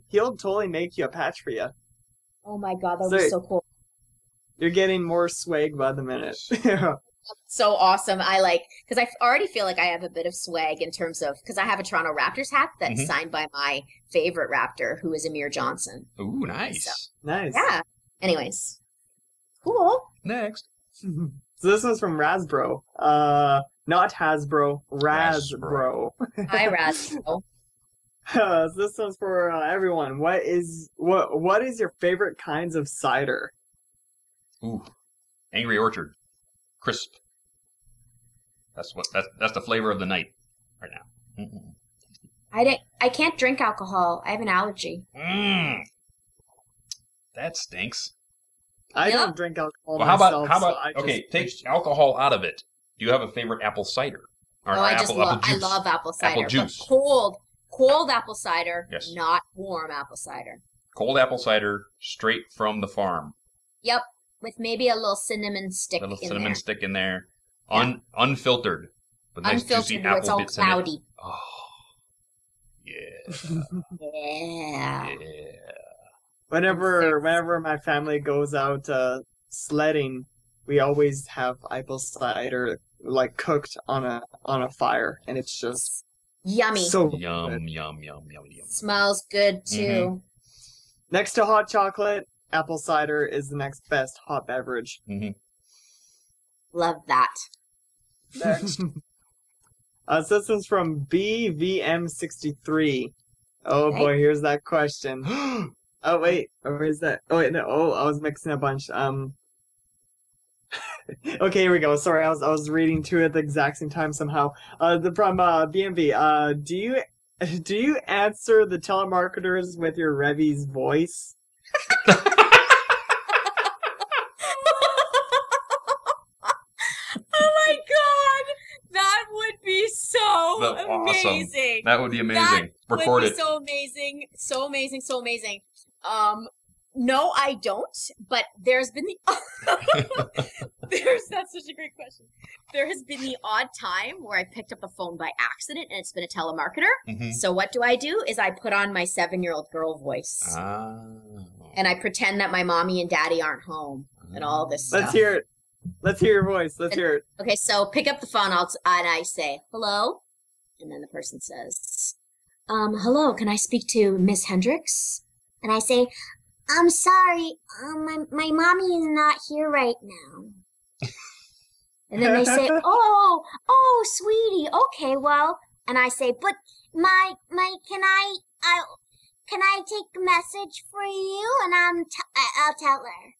He'll totally make you a patch for you. Oh my god, that was so cool. You're getting more swag by the minute. So awesome. Because I already feel like I have a bit of swag in terms of, because I have a Toronto Raptors hat that's signed by my favorite Raptor, who is Amir Johnson. Ooh, nice. So, nice. Yeah. Anyways. Cool. Next. So this one's from Rasbro. Not Hasbro, Rasbro. Hi, Rasbro. So this one's for everyone. What is your favorite kinds of cider? Ooh, Angry Orchard, crisp. That's the flavor of the night right now. I can't drink alcohol. I have an allergy. That stinks. I don't drink alcohol Well, myself. how about take alcohol out of it. Do you have a favorite apple cider? Or I juice? love apple cider. Apple juice. But cold apple cider, yes. Not warm apple cider. Cold apple cider, straight from the farm. Yep, with maybe a little cinnamon stick stick in there. Yeah. Unfiltered. With nice juicy apple it's all bits cloudy. in it. Oh, yeah. Yeah. Whenever my family goes out sledding, we always have apple cider like cooked on a fire, and it's just yummy. So yum. Smells good too. Next to hot chocolate, apple cider is the next best hot beverage. Love that. Next. So this one's from BVM63. Oh boy, here's that question. Oh wait, where is that? Oh wait, no. Oh, I was mixing a bunch. Okay, here we go. Sorry, I was reading two at the exact same time somehow. From BMV. Do you Do you answer the telemarketers with your Revy's voice? Oh my god! That would be so amazing. Awesome. That would be amazing. Record it. So amazing. So amazing. So amazing. No, I don't. But there's been the that's such a great question. There has been the odd time where I picked up the phone by accident and it's been a telemarketer. Mm-hmm. So what do? Is I put on my 7-year-old girl voice. And I pretend that my mommy and daddy aren't home and all this stuff. Let's hear it. Let's hear your voice. Let's hear it. Okay, so pick up the phone and I say, hello? And then the person says, hello, can I speak to Miss Hendrikse? And I say, I'm sorry, my mommy is not here right now. And then they say, oh, sweetie, okay, well, and I say, but can I take a message for you? And I'll tell her.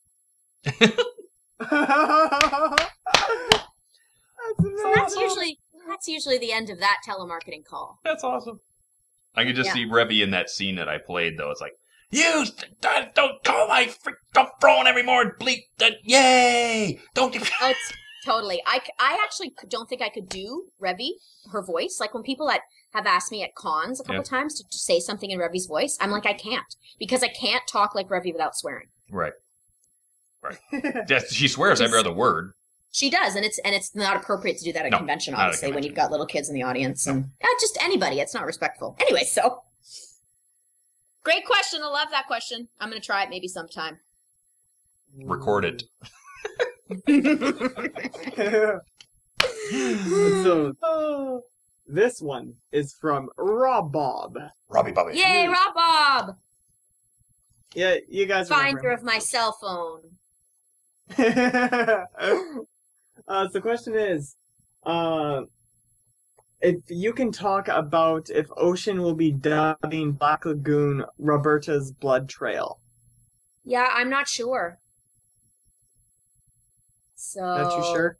So that's usually the end of that telemarketing call. That's awesome. I could just see Revy in that scene that I played, though. It's like, you don't call my phone anymore, bleep that, yay! Don't you... Oh, it's totally. I actually don't think I could do Revy, her voice. Like when people have asked me at cons a couple times to say something in Revy's voice, I'm like, I can't. Because I can't talk like Revy without swearing. Right. She swears every other word. She does, and it's not appropriate to do that at a convention, obviously, when you've got little kids in the audience and just anybody. It's not respectful. Anyway, so great question. I love that question. I'm going to try it maybe sometime. Record it. So this one is from Rob Bob. Robbie Bobby. Yay, Rob Bob! Yeah, you guys Finder of my cell phone. So the question is, if you can talk about if Ocean will be dubbing Black Lagoon Roberta's Blood Trail. Yeah, I'm not sure. So. Not too sure?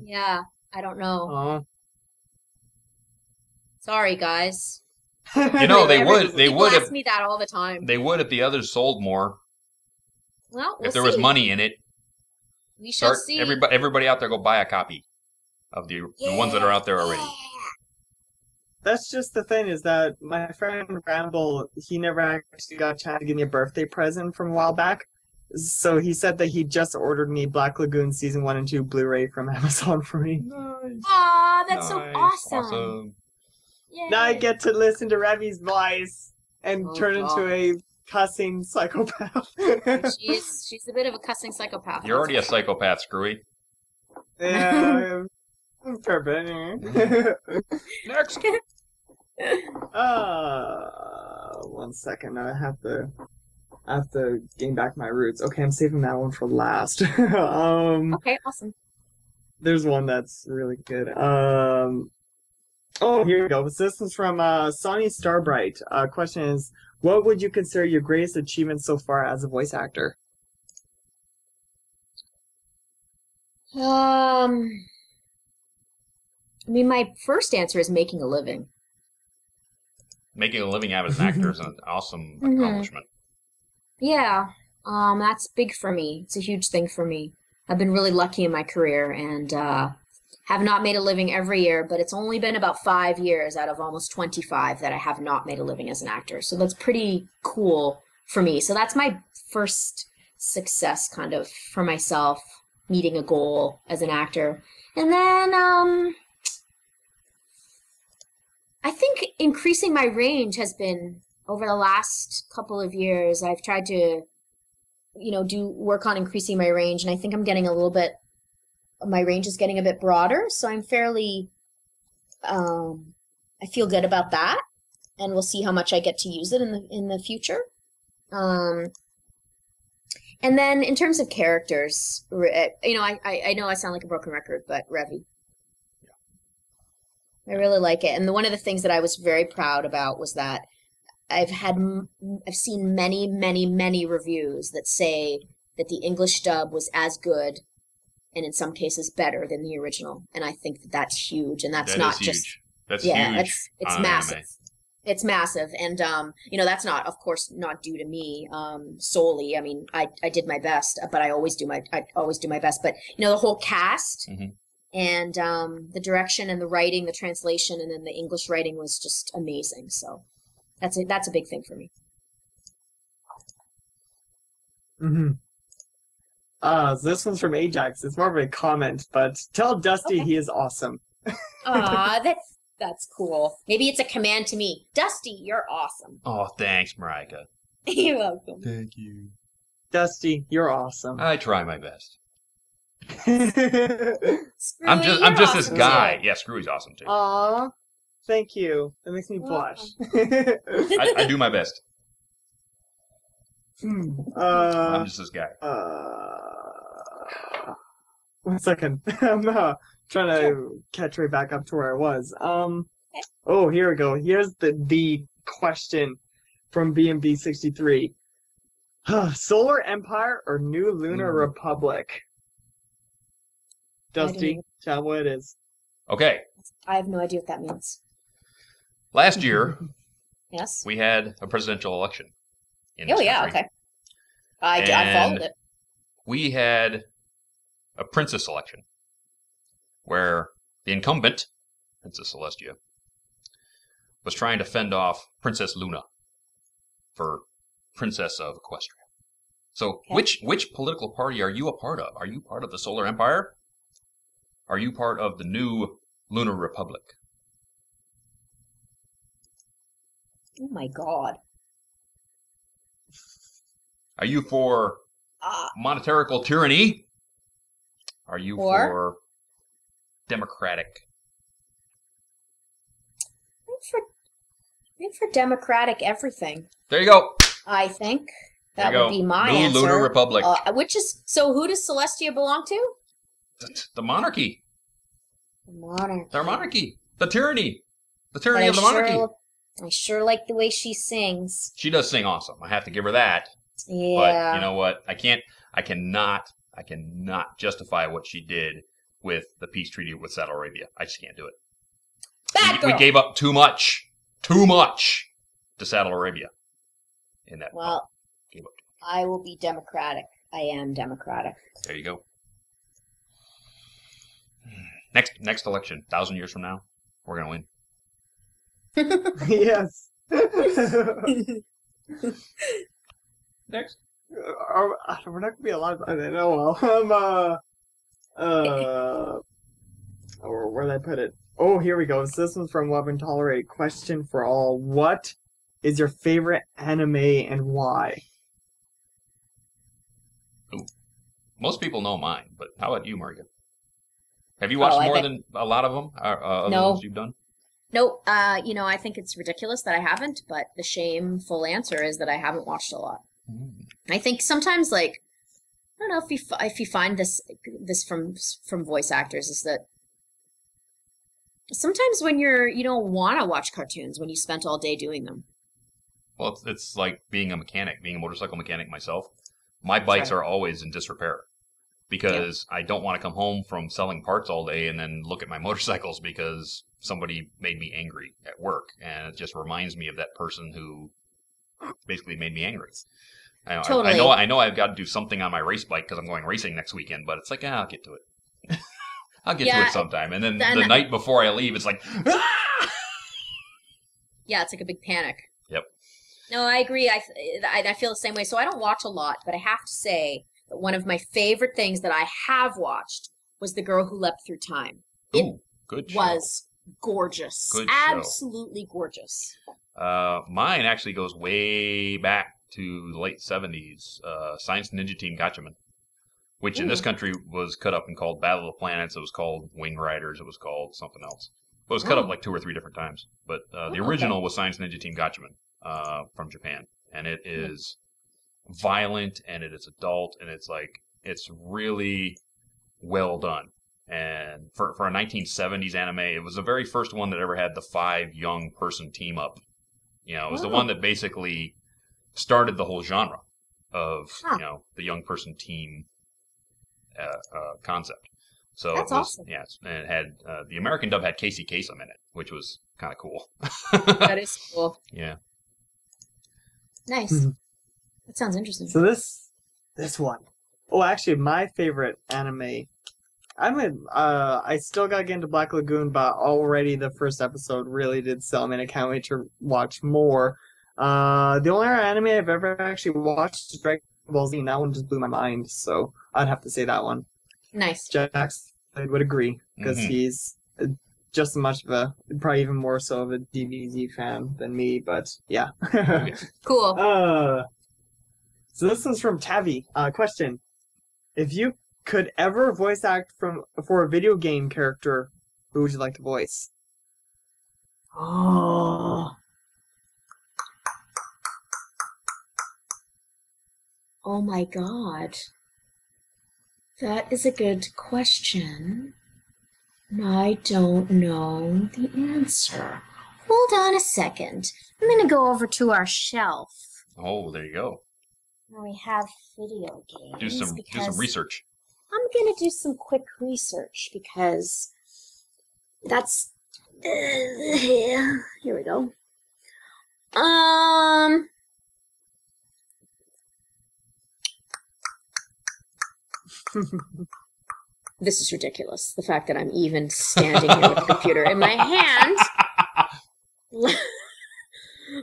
Yeah, I don't know. Sorry, guys. You know, they would ask me that all the time. They would if the others sold more. Well, if there was money in it. We shall see. Everybody out there, go buy a copy of the ones that are out there already. That's just the thing, is that my friend Ramble, he never actually got a chance to give me a birthday present from a while back. So he said that he just ordered me Black Lagoon Season 1 and 2 Blu-ray from Amazon for me. Nice. Aw, that's so awesome. Yay. Now I get to listen to Revy's voice and turn into a cussing psychopath. She's a bit of a cussing psychopath. You're already a psychopath, Screwy. Yeah, I'm perfect. Next. 1 second. I have to gain back my roots. Okay, I'm saving that one for last. Okay, awesome. There's one that's really good. Oh, here we go. This is from Sonny Starbright. Question is, what would you consider your greatest achievement so far as a voice actor? I mean, my first answer is making a living. Making a living out as an actor is an awesome accomplishment. Yeah, that's big for me. It's a huge thing for me. I've been really lucky in my career and have not made a living every year, but it's only been about 5 years out of almost 25 that I have not made a living as an actor. So that's pretty cool for me. So that's my first success kind of for myself, meeting a goal as an actor. And then I think increasing my range has been, over the last couple of years, I've tried to, do work on increasing my range. And I think I'm getting a little bit, my range is getting a bit broader. So I'm fairly, I feel good about that. And we'll see how much I get to use it in the future. And then in terms of characters, I know I sound like a broken record, but Revy. I really like it. And one of the things that I was very proud about was that I've seen many, many, many reviews that say that the English dub was as good and in some cases better than the original. And I think that that's huge. And that's not just... That's huge. It's massive. It's massive, and that's not, of course, not due to me solely. I mean, I did my best, but I always do my best. But the whole cast and the direction and the writing, the translation, and then the English writing was just amazing. So that's a big thing for me. So this one's from Ajax. It's more of a comment, but tell Dusty he is awesome. Aw, that's cool. Maybe it's a command to me. Dusty, you're awesome. Oh, thanks, Maryke. You're welcome. Thank you. Dusty, you're awesome. I try my best. Screwy, I'm you're just this awesome guy. too. Yeah, Screwy's awesome too. Aw, thank you. That makes me blush. I do my best. I'm just this guy. 1 second. I'm trying to catch right back up to where I was. Oh, here we go. Here's the question from BMB63. Solar Empire or New Lunar Republic? Dusty, tell what it is. Okay. I have no idea what that means. Last year, Yes. we had a presidential election. In this Oh yeah. country. Okay. I followed it. We had a princess election where the incumbent, Princess Celestia, was trying to fend off Princess Luna for Princess of Equestria. So which political party are you a part of? Are you part of the Solar Empire? Are you part of the new Lunar Republic? Oh my God. Are you for monarchical tyranny? Are you for democratic? I'm for democratic everything. There you go. I think There that you would go. be my New answer. Lunar Republic. Who does Celestia belong to? The monarchy. Monarchy. Their monarchy. The tyranny. The tyranny of the monarchy. I sure like the way she sings. She does sing awesome. I have to give her that. Yeah. But you know what? I cannot justify what she did with the peace treaty with Saudi Arabia. I just can't do it. We gave up too much to Saudi Arabia in that. Well, I will be democratic. I am democratic. There you go. Next election, 1,000 years from now, we're gonna win. Yes. Next. We're not gonna be alive by then. Oh well. Where'd I put it? Oh, here we go. So this one's from Love and Tolerate. Question for all: what is your favorite anime and why? Ooh. Most people know mine, but how about you, Maryke? Have you watched more than a lot of them? No. Ones you've done? Nope. I think it's ridiculous that I haven't, but the shameful answer is that I haven't watched a lot. I think sometimes, I don't know if you find this from voice actors, is that sometimes when you don't want to watch cartoons when you spent all day doing them. Well, it's like being a motorcycle mechanic myself. My bikes are always in disrepair because I don't want to come home from selling parts all day and then look at my motorcycles because somebody made me angry at work, and it just reminds me of that person who basically made me angry. Totally. I know I've got to do something on my race bike because I'm going racing next weekend, but it's like, I'll get to it. I'll get to it sometime. And then the night before I leave, it's like, yeah, it's like a big panic. Yep. No, I agree. I feel the same way. So I don't watch a lot, but I have to say that one of my favorite things that I have watched was The Girl Who Leapt Through Time. Ooh, good show. Was gorgeous. Good show. Absolutely gorgeous. Mine actually goes way back to the late 70s. Science Ninja Team Gatchaman, which in this country was cut up and called Battle of the Planets. It was called Wing Riders. It was called something else. But it was cut up like 2 or 3 different times. But the original was Science Ninja Team Gatchaman from Japan. And it is violent, and it is adult, and it's really well done. And for a 1970s anime, it was the very first one that ever had the 5 young person team up. It was the one that basically started the whole genre of, the young person team concept. So That's it was, awesome. Yeah, and it had the American dub had Casey Kasem in it, which was kind of cool. That is cool. Yeah. Nice. That sounds interesting. So this one. Oh, actually, my favorite anime. I still gotta get into Black Lagoon, but already the first episode really did sell me, and I can't wait to watch more. The only other anime I've ever actually watched is Dragon Ball Z, and that one just blew my mind, so I'd have to say that one. Nice. Jax would agree, because he's just as much of a, probably even more so of a DBZ fan than me, but yeah. Cool. So this is from Tavi. Question. If you could ever voice act for a video game character, who would you like to voice? Oh my god. That is a good question. I don't know the answer. Hold on a second. I'm gonna go over to our shelf. Oh, there you go. Where we have video games. Do some research. I'm gonna do some quick research because that's here we go. This is ridiculous. The fact that I'm even standing here with the computer in my hand,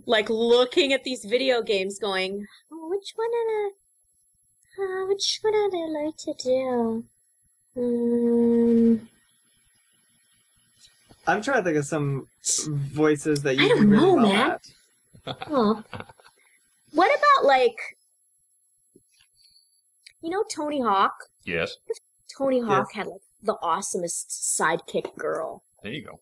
like looking at these video games, going, oh, which one would I like to do? I'm trying to think of some voices that you I don't do really know, well man. at. Oh. What about, like, you know Tony Hawk? Yes. Tony Hawk had, like, the awesomest sidekick girl. There you go.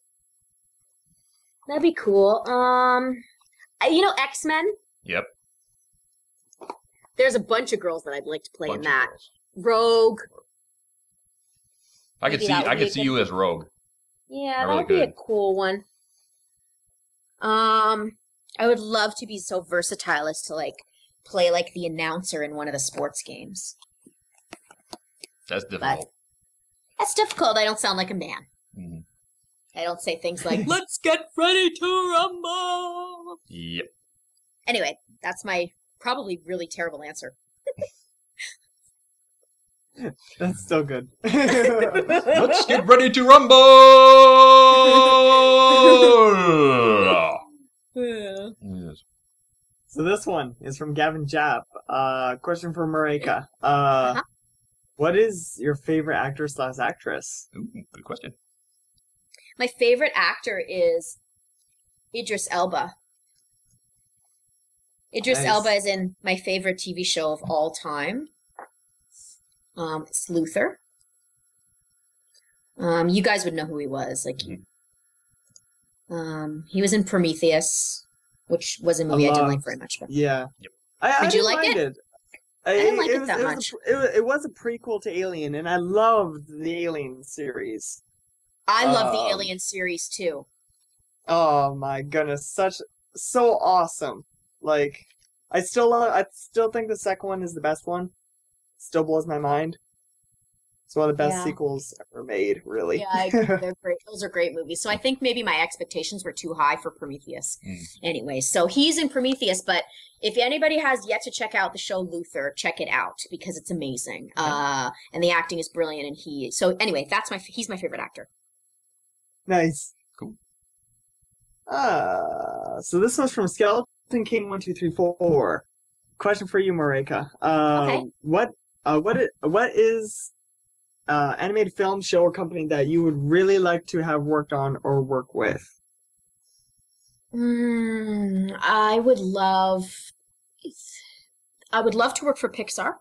That'd be cool. You know X-Men? Yep. There's a bunch of girls that I'd like to play in Bunch of that. girls. Rogue. I could Maybe that would I be could a see good you as Rogue. Yeah, Really that would be a good. cool one. I would love to be so versatile as to, like, play, like, the announcer in one of the sports games. That's difficult. That's difficult. I don't sound like a man. Mhm. I don't say things like, let's get ready to rumble. Yep. Anyway, that's my probably really terrible answer. That's still good. Let's get ready to rumble! Yes. So this one is from Gavin Japp. Question for Maryke. What is your favorite actor / actress? Ooh, good question. My favorite actor is Idris Elba. Idris Nice. Elba is in my favorite TV show of all time. It's Luther. You guys would know who he was. Like, he was in Prometheus, which was a movie I didn't like very much. But Yeah. Yep. I Did you didn't like mind it? I didn't like it that much. It was a prequel to Alien, and I loved the Alien series. I love the Alien series too. Oh my goodness, so awesome! Like, I still think the second one is the best one. Still blows my mind. It's one of the best Yeah. sequels ever made, really. Yeah, I agree. They're great. Those are great movies. So I think maybe my expectations were too high for Prometheus. Anyway, so he's in Prometheus, but if anybody has yet to check out the show Luther, check it out because it's amazing. And the acting is brilliant, and so anyway, he's my favorite actor. Nice. Cool. So this one's from Skeleton King 1234. Question for you, Maryke. Okay. What is animated film, show, or company that you would really like to have worked on or work with? I would love to work for Pixar.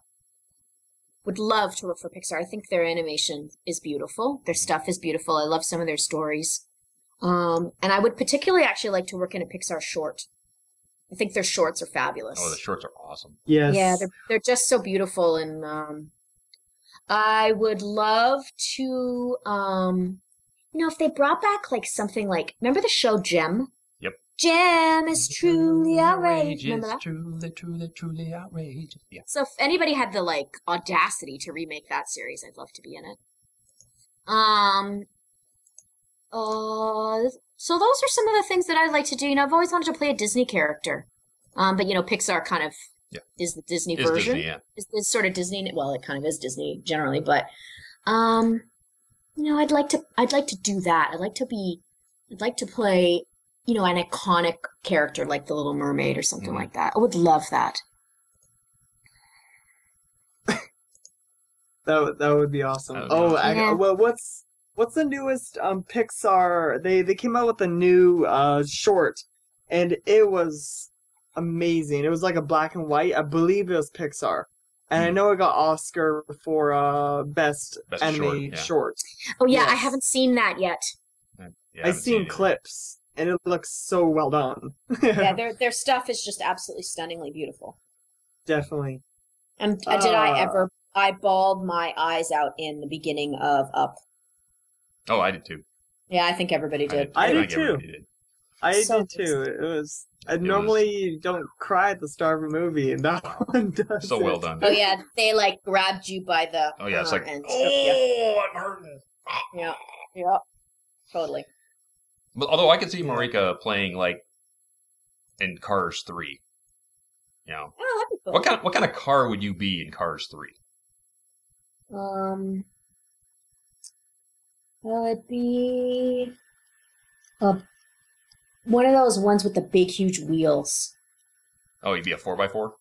Would love to work for Pixar. I think their animation is beautiful. Their stuff is beautiful. I love some of their stories. And I would particularly actually like to work in a Pixar short. I think their shorts are fabulous. Oh, the shorts are awesome. Yes. Yeah, they're just so beautiful, and I would love to if they brought back like something like, remember the show Gem? Yep. Gem is truly outrageous. Remember that? Truly outrageous. Yeah. So if anybody had the like audacity to remake that series, I'd love to be in it. So those are some of the things that I'd like to do. You know, I've always wanted to play a Disney character. But you know, Pixar kind of is the Disney version. Disney, yeah. It's sort of Disney. Well, it kind of is Disney generally, but you know, I'd like to do that. I'd like to play, you know, an iconic character like the Little Mermaid or something like that. I would love that. That would be awesome. Yeah. Well, what's the newest Pixar? They came out with a new short, and it was amazing. It was like a black and white. I believe it was Pixar, and I know it got Oscar for best anime short. Oh yeah, Yes. I haven't seen that yet. I've seen clips, and it looks so well done. Yeah, their stuff is just absolutely stunningly beautiful. Definitely. And I bawled my eyes out in the beginning of Up. Oh, I did too. Yeah, I think everybody did. I did think too. everybody did. I So did too. It was. I normally don't cry at the start of a movie, and that one does. So well done. Oh yeah, they like grabbed you by the. Oh yeah, it's like, and I'm hurting. yeah, totally. But although I could see Maryke playing like in Cars 3. You know, Oh, that'd be cool. what kind of car would you be in Cars 3? Well, it'd be one of those ones with the big, huge wheels. Oh, you'd be a 4x4?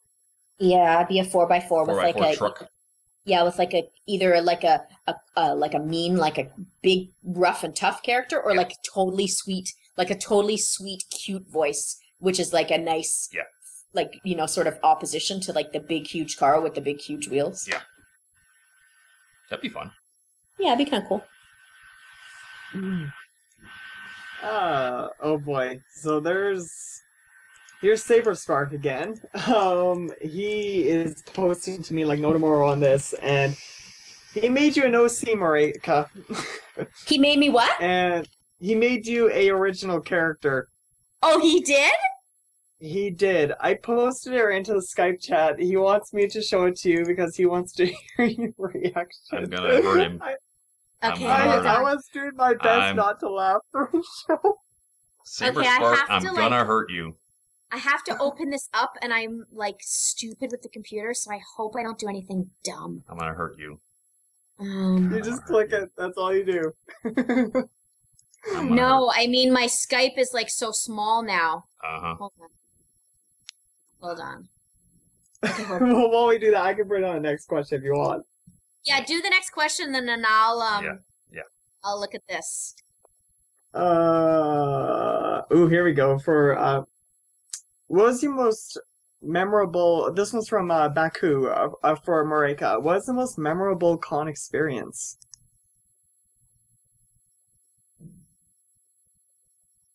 Yeah, it'd be a 4x4 with 4x4 like a truck. yeah, with like either like a mean, like a big, rough and tough character, or like a totally sweet, cute voice, which is like a nice, like, you know, sort of opposition to like the big, huge car with the big, huge wheels. Yeah. That'd be fun. Yeah, it'd be kind of cool. Oh boy. So here's Saber Spark again. He is posting to me like no tomorrow on this, and he made you an OC, Maryke. He made me what? And he made you a original character. Oh, he did? He did. I posted her into the Skype chat. He wants me to show it to you because he wants to hear your reaction. I'm gonna hurt him. Okay, I was doing my best not to laugh through the show. Saber Okay, I Spark, have I'm to, gonna hurt you. I have to open this up, and I'm like stupid with the computer, so I hope I don't do anything dumb. I'm gonna hurt you. You just click it. That's all you do. No, I mean my Skype is like so small now. Hold on. Okay, hold on. Well, while we do that, I can bring on the next question if you want. Yeah, do the next question, then I'll Yeah. I'll look at this. Ooh, here we go. For what was your most memorable? This one's from Baku for Maryke. What was the most memorable con experience?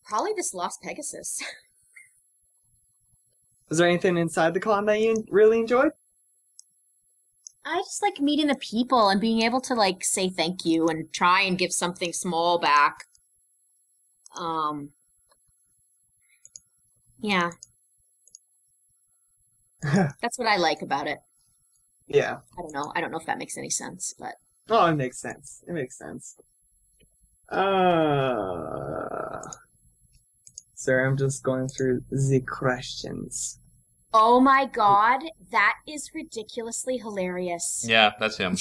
Probably this Lost Pegasus. Is there anything inside the con that you really enjoyed? I just like meeting the people and being able to like say thank you and try and give something small back. Yeah. That's what I like about it. Yeah. I don't know. I don't know if that makes any sense, but Oh, it makes sense. It makes sense. Sorry, I'm just going through the questions. oh my god, that is ridiculously hilarious. Yeah, that's him.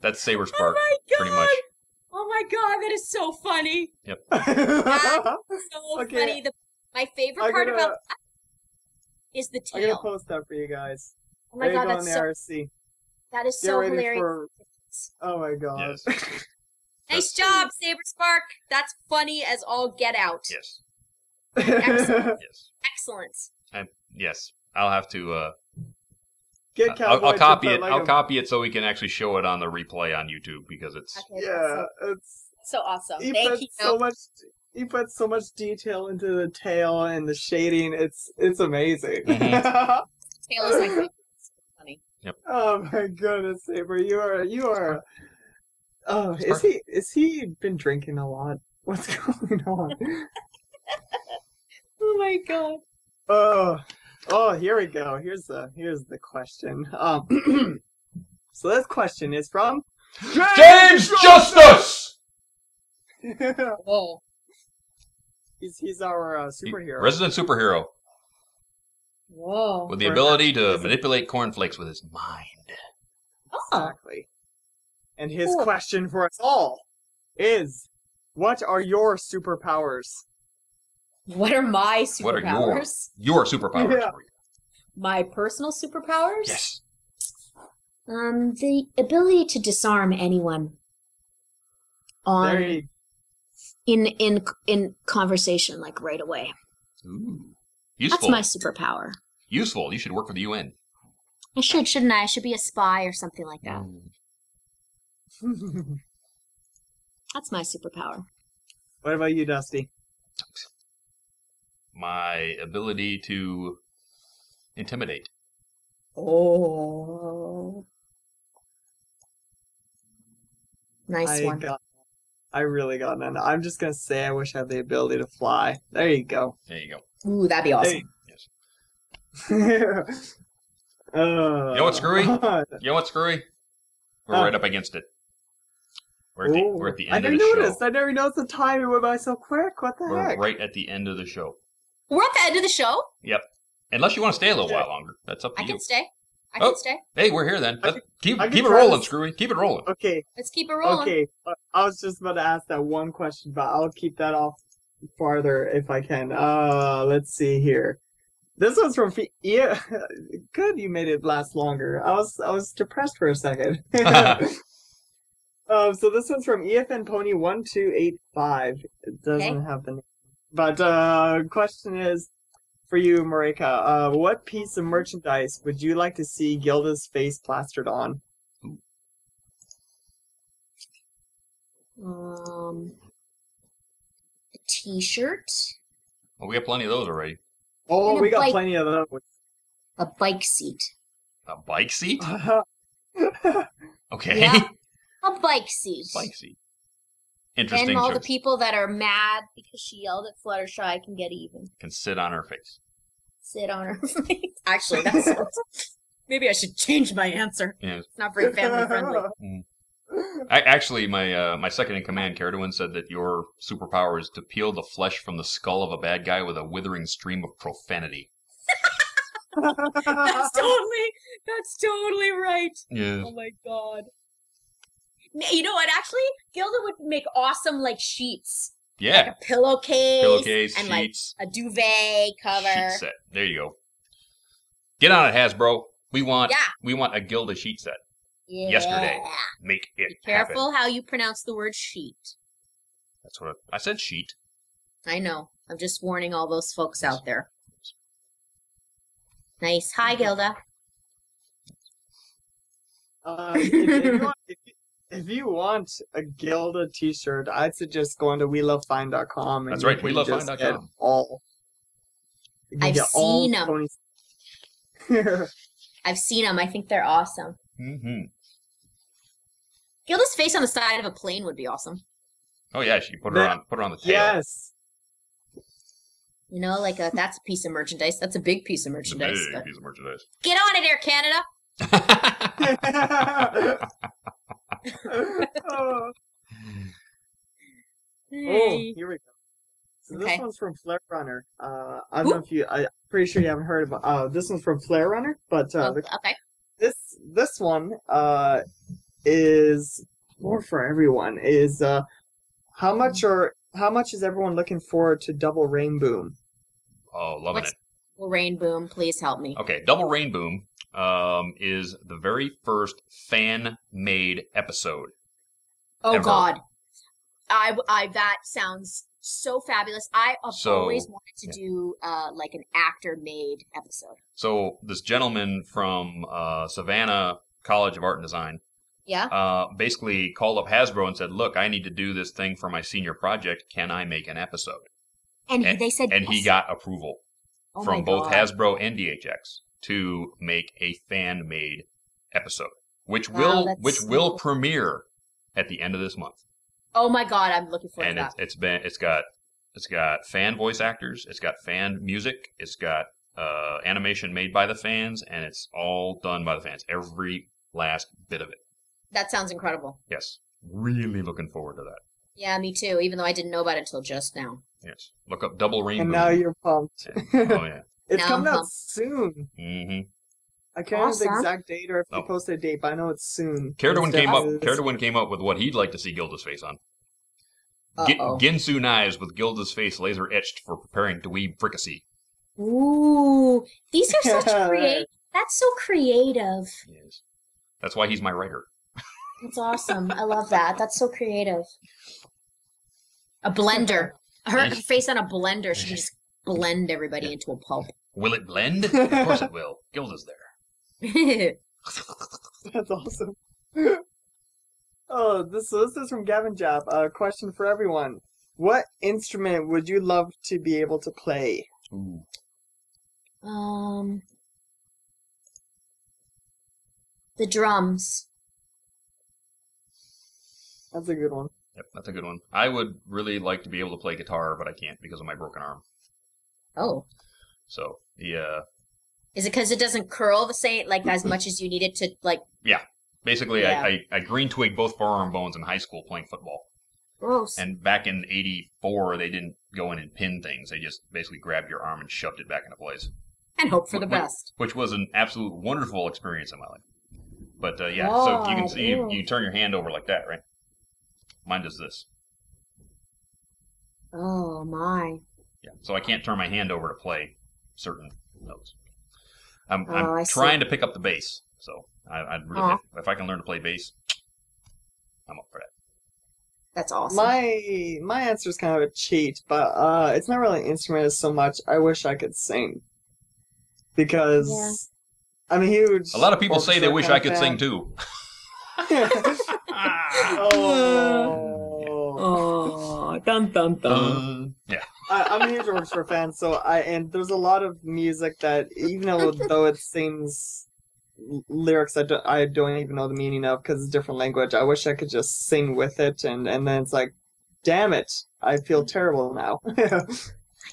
That's Saber Spark, Oh my pretty much. Oh my god, that is so funny. Yep. That's so Okay. funny. My favorite I'm part gonna- about that is the I'm gonna tail. post that for you guys. Oh my There you god, go that's on the so RC. that is Get so ready hilarious. for. Oh my god. Yes. Nice job, Saber Spark. That's funny as all get out. Yes. Excellent. Yes. Excellent. Yes. I'll have to. Get Cowboy I'll to copy put it. like I'll a- copy it so we can actually show it on the replay on YouTube because it's. Okay, Yeah, it's. so awesome. He Thank put you. so much. He put so much detail into the tail and the shading. It's amazing. Mhm. Tail is my favorite. It's so funny. Oh my goodness, Saber, you are. Oh, is he been drinking a lot? What's going on? Oh my god. Oh, here we go. Here's the question. So this question is from James Justice! Whoa. He's our superhero. Resident superhero. Whoa. With the ability to manipulate cornflakes with his mind. Oh. Exactly. And his question for us all is, what are your superpowers? What are my superpowers? What are your superpowers? Yeah. My personal superpowers? Yes. The ability to disarm anyone There in conversation, like right away. Ooh. Useful. That's my superpower. Useful. You should work for the UN. I should, shouldn't I? I should be a spy or something like that. That's my superpower. What about you, Dusty? My ability to intimidate. Oh. Nice one. I really got none. I'm just going to say I wish I had the ability to fly. There you go. There you go. Ooh, that'd be awesome. Yes. You You know what, Screwy? You know what, Screwy? We're right up against it. We're at the end of the show. I never noticed the time. It went by so quick. What the We're heck? right at the end of the show. We're at the end of the show? Yep. Unless you want to stay a little while longer. That's up to I you. can stay. I can stay. Hey, we're here then. Keep can it try rolling, this. Screwy. Keep it rolling. Okay. Let's keep it rolling. Okay. I was just about to ask that one question, but I'll keep that off farther if I can. Let's see here. This one's from yeah. Good, you made it last longer. I was depressed for a second. So this one's from EFN Pony 1285. It doesn't have the name, but question is for you, Maryke. What piece of merchandise would you like to see Gilda's face plastered on? A t-shirt. Well, we have plenty of those already. Oh, And a we got bike. plenty of those. A bike seat. A bike seat? Okay. Yeah. A bike seat. Bike seat. Interesting. And all the choice. people that are mad because she yelled at Fluttershy can get even. Can sit on her face. Sit on her face. Actually, that's maybe I should change my answer. Yeah. It's not very family friendly. Actually, my second in command, Caradwin, said that your superpower is to peel the flesh from the skull of a bad guy with a withering stream of profanity. That's totally right. Yeah. Oh my god. You know what? Actually, Gilda would make awesome like sheets. Yeah. Like a pillowcase. Pillowcase, and sheets. like a duvet cover. Sheet set. There you go. Get on it, Hasbro. We want a Gilda sheet set. Yeah. Yesterday. Make it Be careful happen. how you pronounce the word sheet. That's what I said. Sheet. I know. I'm just warning all those folks out there. Nice. Hi, Gilda. If you want a Gilda t-shirt, I'd suggest going to WeLoveFine.com. That's right, WeLoveFine.com. I've seen them. I've seen them. I think they're awesome. Mm-hmm. Gilda's face on the side of a plane would be awesome. Oh yeah, she put her on the tail. Yes. You know, like that's a piece of merchandise. That's a big piece of merchandise. Big piece of merchandise. Get on it, Air Canada. Oh, Hey. here we go. So Okay. this one's from Flare Runner. I don't know if I'm pretty sure you haven't heard of this one's from Flare Runner, but Okay. this one is more for everyone. Is how much is everyone looking forward to Double Rain Boom? Oh, loving it. Well, Rain Boom, please help me. Okay, Double Rain Boom is the very first fan-made episode. Oh ever. God, I that sounds so fabulous. I've always wanted to do like an actor-made episode. So this gentleman from Savannah College of Art and Design basically called up Hasbro and said, look, I need to do this thing for my senior project. Can I make an episode? And they said and yes. he got approval from my both God. Hasbro and DHX to make a fan-made episode, which will premiere at the end of this month. Oh my God, I'm looking forward to that. And it's got fan voice actors, it's got fan music, it's got animation made by the fans, and it's all done by the fans. Every last bit of it. That sounds incredible. Yes. Really looking forward to that. Yeah, me too, even though I didn't know about it until just now. Yes. Look up Double Rainbow. And now you're pumped. Yeah. Oh, yeah. It's Now coming I'm out pumped. soon. Mm-hmm. I can't remember the Awesome. exact date or if they Oh. posted a date, but I know it's soon. Caradwin It's came up with what he'd like to see Gilda's face on. Uh-oh. Ginsu knives with Gilda's face laser etched for preparing to weave fricassee. Ooh, these are such creative. That's so creative. Yes. That's why he's my writer. That's awesome. I love that. That's so creative. A blender. Her face on a blender. She can just blend everybody into a pulp. Will it blend? Of course it will. Gilda's there. That's awesome. Oh, this is from Gavin Jap. A question for everyone. What instrument would you love to be able to play? Ooh. The drums. That's a good one. Yep, that's a good one. I would really like to be able to play guitar, but I can't because of my broken arm. Oh. So, yeah. Is it because it doesn't curl the same, like, as much as you need it to, like... Yeah. Basically, Yeah. I green twigged both forearm bones in high school playing football. Gross. And back in '84, they didn't go in and pin things. They just basically grabbed your arm and shoved it back into place. And hope for the best. Which was an absolute wonderful experience in my life. But, yeah, so you can God, see, ew. you turn your hand over like that, right? Mine does this. Oh, my. Yeah, so I can't turn my hand over to play certain notes. I'm I see. trying to pick up the bass, so I'd really, Aw. if I can learn to play bass, I'm up for that. That's awesome. My answer is kind of a cheat, but it's not really an instrument so much. I wish I could sing. Because I'm a huge... A lot of people say they wish I could fan. sing too. Oh, dun dun dun. Yeah. I'm a huge orchestra fan, so and there's a lot of music that even though it sings lyrics I don't even know the meaning of because it's a different language. I wish I could just sing with it, and then it's like, damn it, I feel terrible now.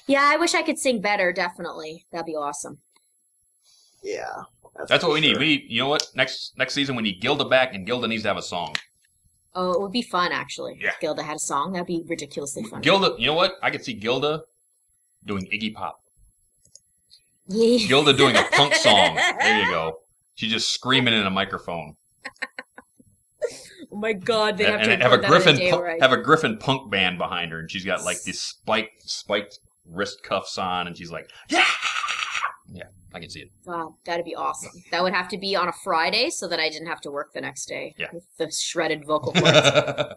Yeah, I wish I could sing better, definitely. That'd be awesome. Yeah. That's what we need. sure. You know what? Next season we need Gilda back, and Gilda needs to have a song. Oh, it would be fun, actually. Yeah. If Gilda had a song, that'd be ridiculously fun. Gilda, you know what? I could see Gilda doing Iggy Pop. Yeah. Gilda doing a punk song. There you go. She's just screaming in a microphone. Oh my God, they have And to have a record that on Griffin day, right? have a Griffin punk band behind her, and she's got like these spiked wrist cuffs on, and she's like, yeah, I can see it. Wow, that'd be awesome. That would have to be on a Friday so that I didn't have to work the next day. Yeah. With the shredded vocal cords.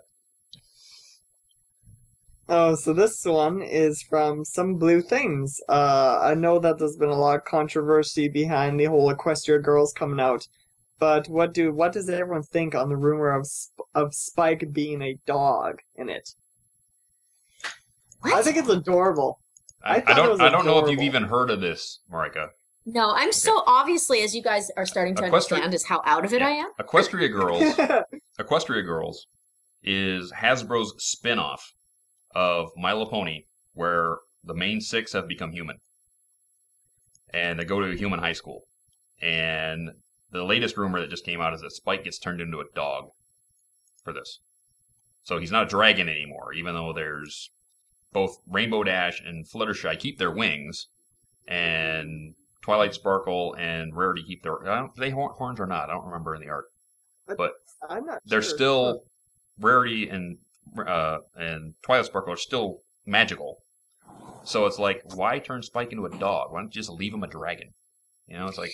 Oh, so this one is from Some Blue Things. I know that there's been a lot of controversy behind the whole Equestria Girls coming out, but what does everyone think on the rumor of Spike being a dog in it? What? I think it's adorable. I thought it was I don't know if you've adorable. even heard of this, Maryke. No, I'm so obviously, as you guys are starting to understand, is how out of it I am. Equestria Girls is Hasbro's spin-off of My Little Pony, where the main six have become human. And they go to a human high school. And the latest rumor that just came out is that Spike gets turned into a dog for this. So he's not a dragon anymore, even though there's both Rainbow Dash and Fluttershy keep their wings, and Twilight Sparkle and Rarity keep their... do they horns or not? I don't remember in the art. But I'm not they're sure. still... Rarity and Twilight Sparkle are still magical. So it's like, why turn Spike into a dog? Why don't you just leave him a dragon? You know, it's like...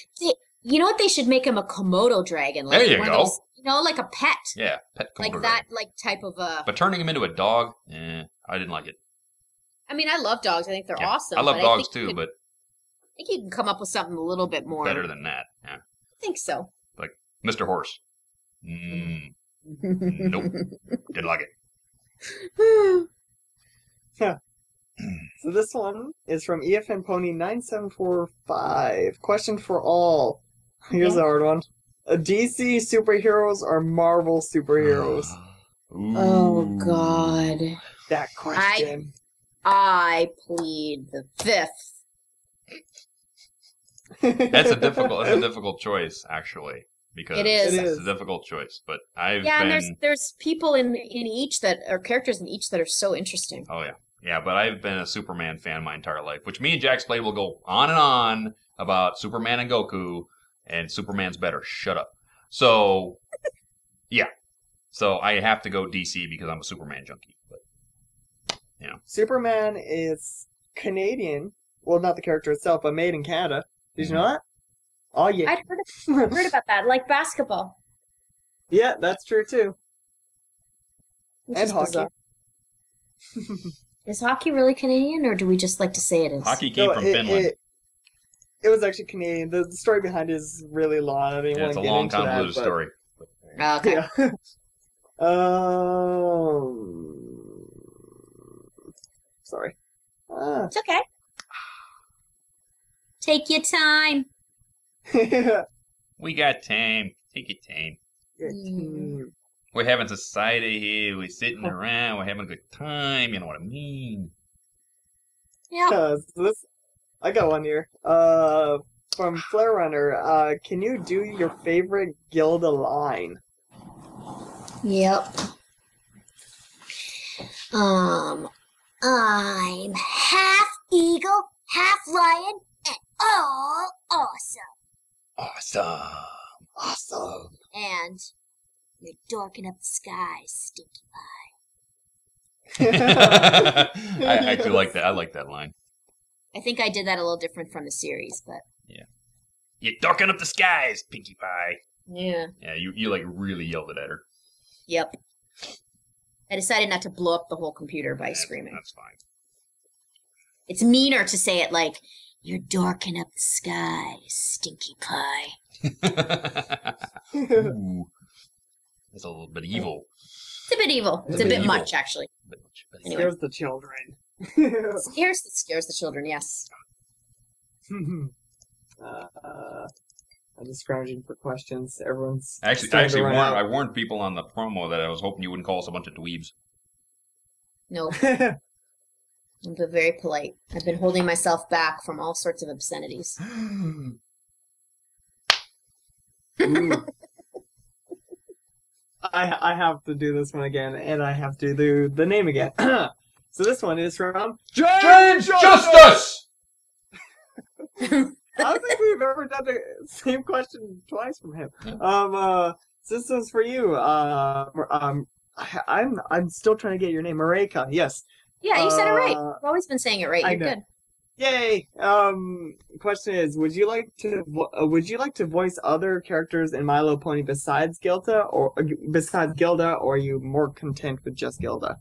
You know what? They should make him a Komodo dragon. Like There you one of go. those, like a pet. Yeah, pet Komodo Like dragon. that, like type of a... But turning him into a dog, I didn't like it. I mean, I love dogs. I think they're Yeah. awesome. I love but dogs think you too, could- but I think you can come up with something a little bit more... better than that. Yeah. I think so. Like Mr. Horse. Nope. Didn't like it. So this one is from EFN Pony 9745. Question for all. Here's a hard one. DC superheroes or Marvel superheroes? Oh, God. That question. I plead the fifth. That's a difficult choice, actually. because It is. it's a difficult choice. But I've Yeah, been... and there's people in each that are characters in each that are so interesting. Oh, yeah. Yeah, but I've been a Superman fan my entire life, which me and Jack's Play will go on and on about Superman and Goku, and Superman's better. Shut up. So, yeah. So I have to go DC because I'm a Superman junkie. But, you know. Superman is Canadian. Well, not the character itself, but made in Canada. Did you know that? Oh, yeah. I'd heard about that, like basketball. Yeah, that's true, too. Which And is hockey. bizarre. Is hockey really Canadian, or do we just like to say it is? Hockey came from Finland. It was actually Canadian. The story behind it is really long. I didn't Yeah, want it's to a get long, into convoluted that, story. Oh, okay. Yeah. Sorry. It's okay. Take your time. We got time. Take your time. We're having society here. We're sitting around. We're having a good time. You know what I mean? Yeah. I got one here. From Flare Runner. Can you do your favorite Gilda line? Yep. I'm half eagle, half lion, and all awesome. Awesome. And you're darking up the sky, stinky I actually like that. I like that line. pie. I think I did that a little different from the series, but Yeah. You're darking up the skies, Pinkie Pie. yeah. Yeah, you like really yelled it at her. Yep. I decided not to blow up the whole computer by screaming. That's fine. It's meaner to say it like, you're darking up the sky, stinky pie. Ooh. That's a little bit evil. It's a bit evil. It's a bit much, actually. A bit much. Anyway. Scares the children. Scares the children, yes. I'm just scrounging for questions. Everyone's I starting to run out. warned people on the promo that I was hoping you wouldn't call us a bunch of dweebs. No. I'm very polite. I've been holding myself back from all sorts of obscenities. Ooh. I have to do this one again, and I have to do the name again. So this one is from James Justice! I don't think we've ever done the same question twice from him. So this one's for you. I'm still trying to get your name, Maryke. Yes. Yeah, you said it right. I've always been saying it right. You're good. Yay! Question is, would you like to voice other characters in My Little Pony besides Gilda, or are you more content with just Gilda?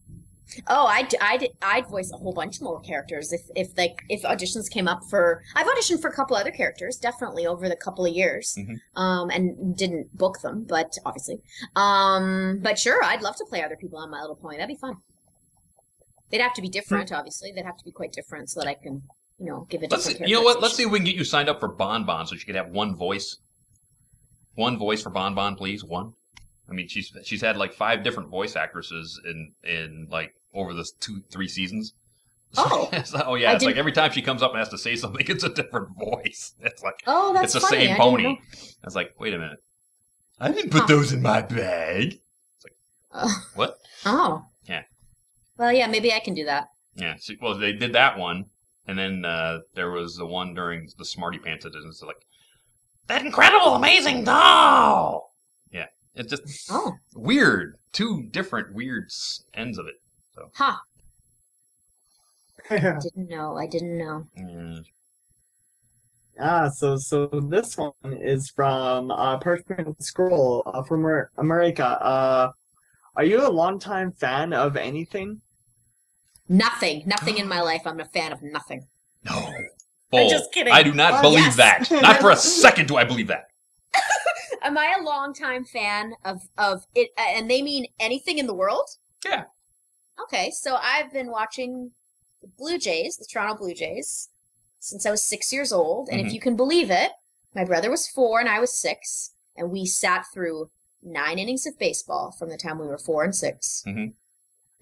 Oh, I'd voice a whole bunch more characters if auditions came up for. I've auditioned for a couple other characters, definitely over the couple of years, and didn't book them, but obviously, but sure, I'd love to play other people on My Little Pony. That'd be fun. They'd have to be different, obviously. They'd have to be quite different so that I can, give a different You know what? Let's see if we can get you signed up for Bon Bon so she could have one voice. One voice for Bon Bon, please. One. I mean, she's had like 5 different voice actresses in like over the 2-3 seasons. Oh. It's like every time she comes up and has to say something, it's a different voice. It's like that's it's the funny. same pony. It's like, wait a minute. I didn't put those in my bag. It's like what? Oh. Yeah. Well, yeah, maybe I can do that. Yeah. Well, they did that one, and then there was the one during the Smarty Pants edition. It's like that incredible, amazing doll. Yeah. It's just weird. 2 different weird ends of it. So. Huh. I didn't know. So this one is from Parchment Scroll from America. Are you a longtime fan of anything? Nothing in my life. I'm a fan of nothing. No. I'm just kidding. I do not believe that. Not for a second do I believe that. Am I a longtime fan of it? And they mean anything in the world? Yeah. Okay, so I've been watching the Blue Jays, the Toronto Blue Jays, since I was 6 years old. And if you can believe it, my brother was 4 and I was 6, and we sat through 9 innings of baseball from the time we were 4 and 6. And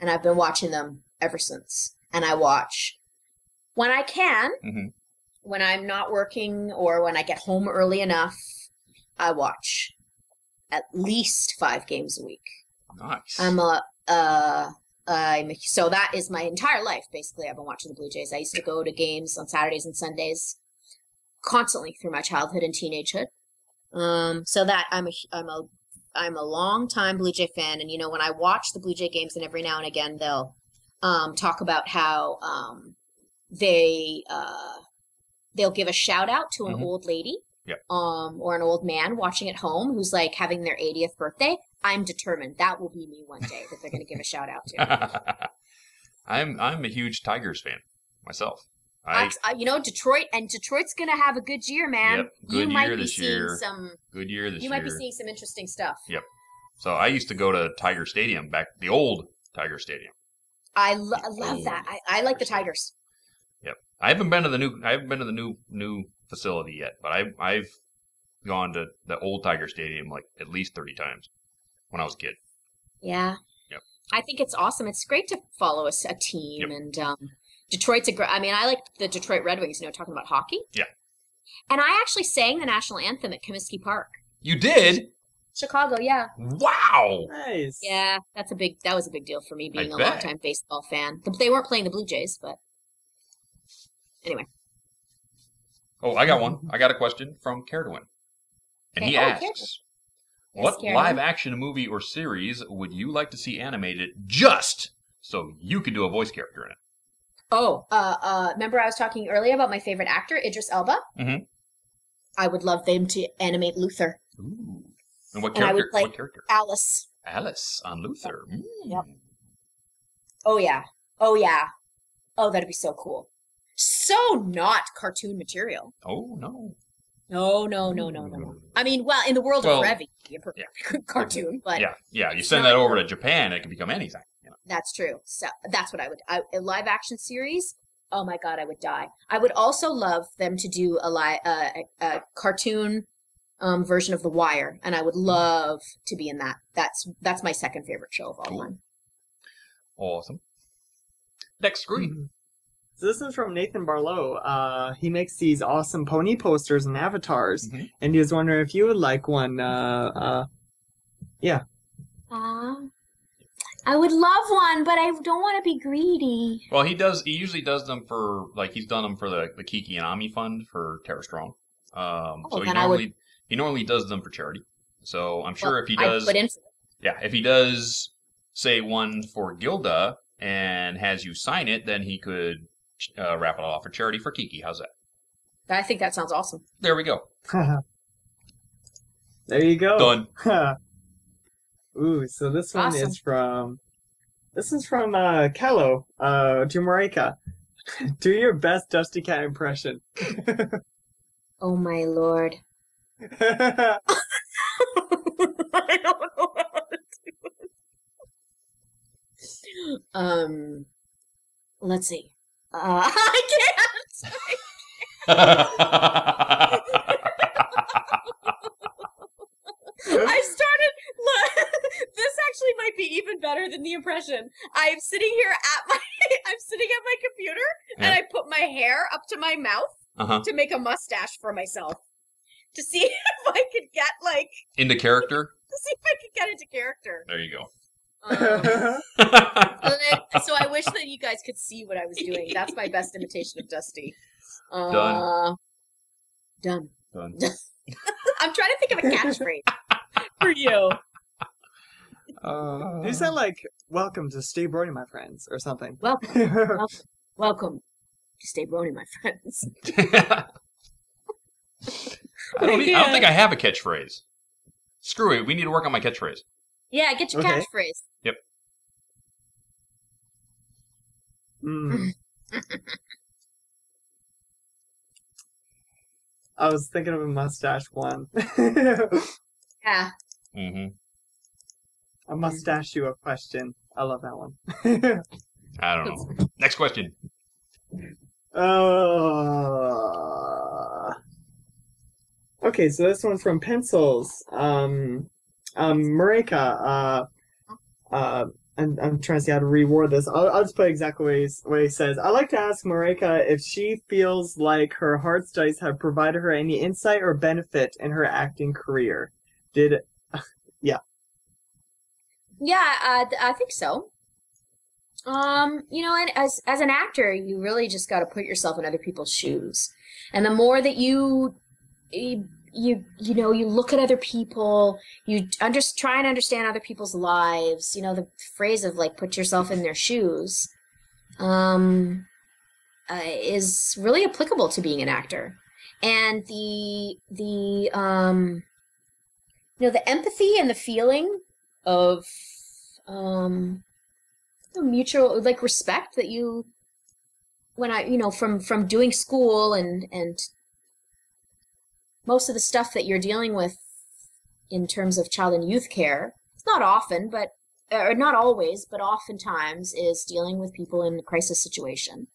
I've been watching them ever since. And I watch when I can, when I'm not working or when I get home early enough, I watch. at least 5 games a week. Nice. So that is my entire life. Basically, I've been watching the Blue Jays. I used to go to games on Saturdays and Sundays constantly through my childhood and teenagehood. So that I'm a long time Blue Jay fan, and when I watch the Blue Jay games, and every now and again they'll talk about how they'll give a shout out to an old lady, or an old man watching at home who's like having their 80th birthday. I'm determined that will be me one day that they're going to give a shout out to. I'm a huge Tigers fan myself. Detroit's going to have a good year, man. Yep, Good year this year. You might be seeing some interesting stuff. Yep. So I used to go to Tiger Stadium the old Tiger Stadium. I love that. I like the Tigers. Yep. I haven't been to the new facility yet, but I've gone to the old Tiger Stadium like at least 30 times when I was a kid. Yeah. Yep. I think it's awesome. It's great to follow a team, and Detroit's a great. I mean, I like the Detroit Red Wings. Talking about hockey. Yeah. And I actually sang the national anthem at Comiskey Park. You did? Chicago, yeah. Wow. Nice. Yeah, that was a big deal for me being a longtime baseball fan. They weren't playing the Blue Jays, but anyway. Oh, I got one. I got a question from Caredwin. And he asks, what live-action movie or series would you like to see animated just so you could do a voice character in it? Oh, remember I was talking earlier about my favorite actor, Idris Elba? Mm-hmm. I would love them to animate Luther. Ooh. And what character? I would play what character? Alice. Alice on Luther. Mm. Yep. Oh, yeah. Oh, that'd be so cool. So not cartoon material. Oh, no. No. I mean, well, in the world of Revy, cartoon, but... Yeah, you send that over to Japan, it can become anything. That's true. So that's what a live-action series, oh my God, I would die. I would also love them to do a cartoon version of The Wire, and I would love to be in that. That's my second favorite show of all time. Awesome. Next screen. Mm-hmm. So this is from Nathan Barlow. He makes these awesome pony posters and avatars, and he was wondering if you would like one. Yeah. I would love one, but I don't want to be greedy. Well, he usually does them for, he's done them for the Kiki and Ami Fund for Tara Strong. So he normally does them for charity. So I'm sure if he does, if he does say one for Gilda and has you sign it, then he could wrap it off for charity for Kiki. How's that? I think that sounds awesome. There we go. There you go. Done. Ooh, so this one is from Kello, to Maryke. Do your best DustyKatt impression. Oh my lord. I don't know how to do it. Let's see. I can't. I started. This actually might be even better than the impression. I'm sitting at my computer, and I put my hair up to my mouth to make a mustache for myself to see if I could get into character. To see if I could get into character. There you go. So I wish that you guys could see what I was doing. That's my best imitation of Dusty. Done. I'm trying to think of a catchphrase for you. You sound like, welcome to Stay Brony, my friends, or something. Welcome to Stay Brony, my friends. I don't think I have a catchphrase. Screw it. We need to work on my catchphrase. Yeah, get your catchphrase. Yep. I was thinking of a mustache one. Yeah. Mm-hmm. A mustache you a question. I love that one. I don't know. Next question. Okay, so this one's from Pencils. Maryke, I'm trying to see how to reword this. I'll just put exactly what he says. I'd like to ask Maryke if she feels like her Hearts dice have provided her any insight or benefit in her acting career. Did I think so. And as an actor, you really just got to put yourself in other people's shoes. And the more that you look at other people, you try and understand other people's lives. The phrase of like put yourself in their shoes is really applicable to being an actor. And the empathy and the feeling of mutual like respect that from doing school and most of the stuff that you're dealing with in terms of child and youth care, it's not often, or not always, but oftentimes is dealing with people in a crisis situation.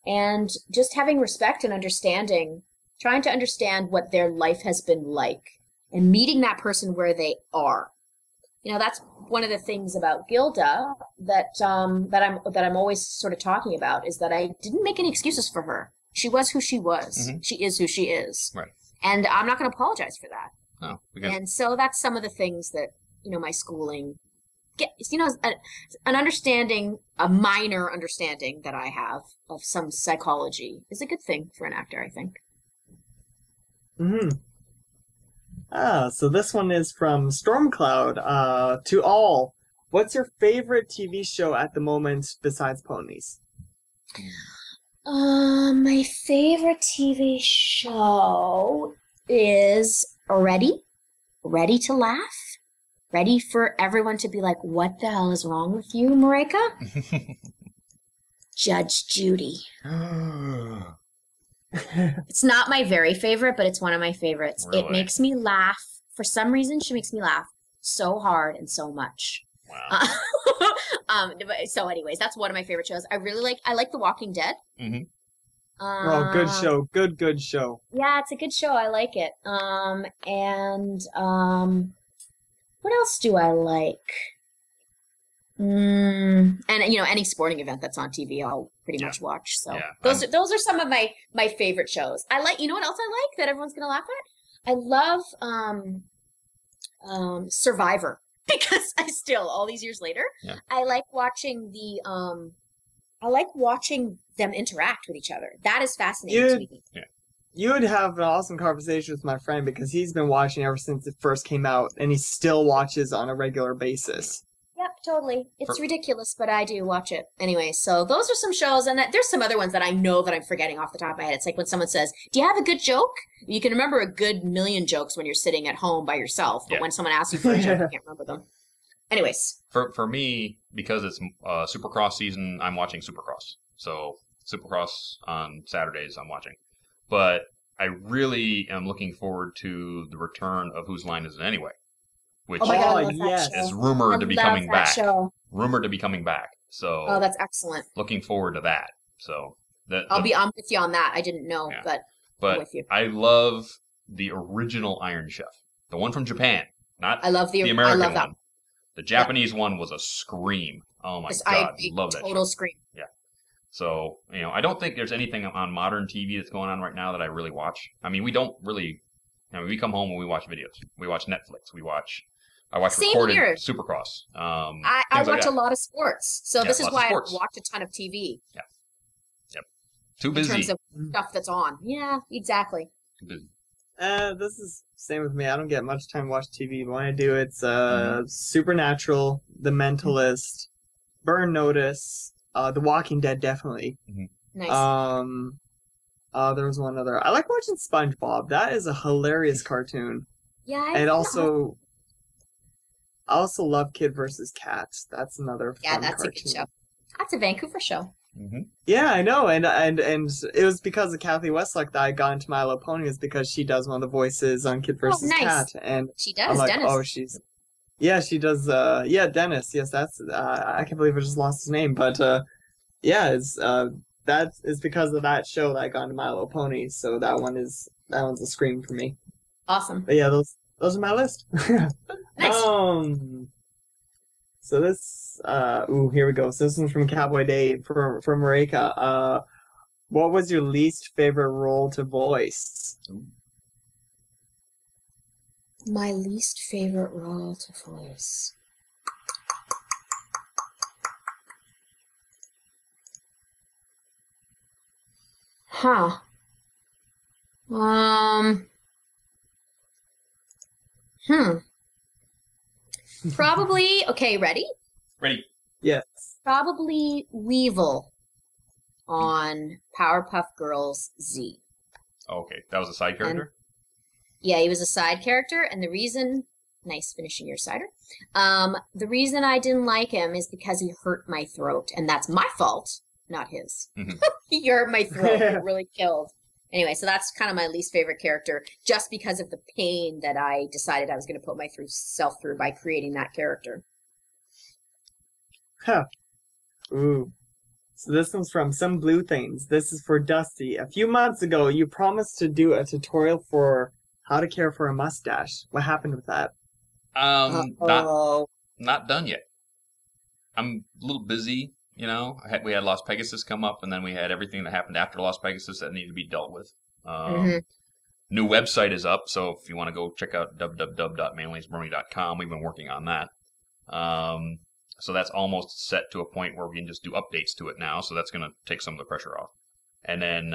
And just having respect and understanding, trying to understand what their life has been like and meeting that person where they are. That's one of the things about Gilda that I'm always sort of talking about, is that I didn't make any excuses for her. She was who she was. Mm-hmm. She is who she is. Right. And I'm not going to apologize for that. Oh, and so that's some of the things that, my schooling gets, an understanding, a minor understanding that I have of some psychology is a good thing for an actor, I think. Mm-hmm. So this one is from Stormcloud. To all, what's your favorite TV show at the moment besides ponies? My favorite TV show is Ready to Laugh. Ready for everyone to be like, what the hell is wrong with you, Maryke? Judge Judy. It's not my very favorite, but it's one of my favorites. Really? It makes me laugh. For some reason, she makes me laugh so hard and so much. Wow. So anyways, that's one of my favorite shows. I like The Walking Dead. Mm-hmm. Good show. Good show. Yeah, it's a good show. I like it. What else do I like? And any sporting event that's on TV, I'll pretty much watch. So those are some of my favorite shows. I like. You know what else I like that everyone's gonna laugh at? I love Survivor, because I still, all these years later, I like watching them interact with each other. That is fascinating to me. Yeah. You would have an awesome conversation with my friend, because he's been watching ever since it first came out, and he still watches on a regular basis. Yep, totally. It's ridiculous, but I do watch it. Anyway, so those are some shows, and there's some other ones that I know that I'm forgetting off the top of my head. It's like when someone says, do you have a good joke? You can remember a good million jokes when you're sitting at home by yourself, but when someone asks you for a joke, you can't remember them. Anyways. For me, because it's Supercross season, I'm watching Supercross. So Supercross on Saturdays I'm watching. But I really am looking forward to the return of Whose Line Is It Anyway? Which is rumored to be coming back. Rumored to be coming back. So that's excellent. Looking forward to that. So I'm with you on that. I didn't know, but I'm with you. I love the original Iron Chef, the one from Japan, not I love the American one. The Japanese one was a scream. Oh my god, I love that. Total scream. Yeah. So I don't think there's anything on modern TV that's going on right now that I really watch. I mean, we don't really. We come home and we watch videos. We watch Netflix. I watch recorded Supercross. I watch a lot of sports, so this is why I watch a ton of TV. Yeah. Yep. Too busy. In terms of stuff that's on. Yeah, exactly. Too busy. This is same with me. I don't get much time to watch TV, but when I do, it's Supernatural, The Mentalist, Burn Notice, The Walking Dead, definitely. Mm-hmm. Nice. There was one other. I like watching SpongeBob. That is a hilarious cartoon. Yeah. And also, I also love Kid vs. Kat. That's another fun that's cartoon. A good show. That's a Vancouver show. Mm-hmm. Yeah, I know, and it was because of Kathy Westluck that I got into My Little Pony, is because she does one of the voices on Kid vs. Kat, and she does. I'm like, Dennis. she does. Dennis. Yes, that's. I can't believe I just lost his name, but it's that is because of that show that I got into My Little Pony. So that one's a scream for me. Awesome. But yeah, those are my list. Nice. So this, here we go. So this one's from Cowboy Dave from Maryke. What was your least favorite role to voice? My least favorite role to voice. Huh. Probably, okay, ready? Ready? Yes. Probably Weevil on Powerpuff Girls Z. Okay, that was a side character? Yeah, he was a side character, and the reason... Nice finishing your cider. The reason I didn't like him is because he hurt my throat, and that's my fault, not his. Mhm. He hurt my throat. It really killed. Anyway, so that's kind of my least favorite character, just because of the pain that I decided I was going to put myself through by creating that character. Huh. Ooh. So this one's from Some Blue Things. This is for Dusty. A few months ago, you promised to do a tutorial for how to care for a mustache. What happened with that? Not done yet. I'm a little busy, you know. We had Las Pegasus come up, and then we had everything that happened after Las Pegasus that needed to be dealt with. New website is up, so if you want to go check out www.manliestbrony.com, we've been working on that. So that's almost set to a point where we can just do updates to it now, so that's going to take some of the pressure off. And then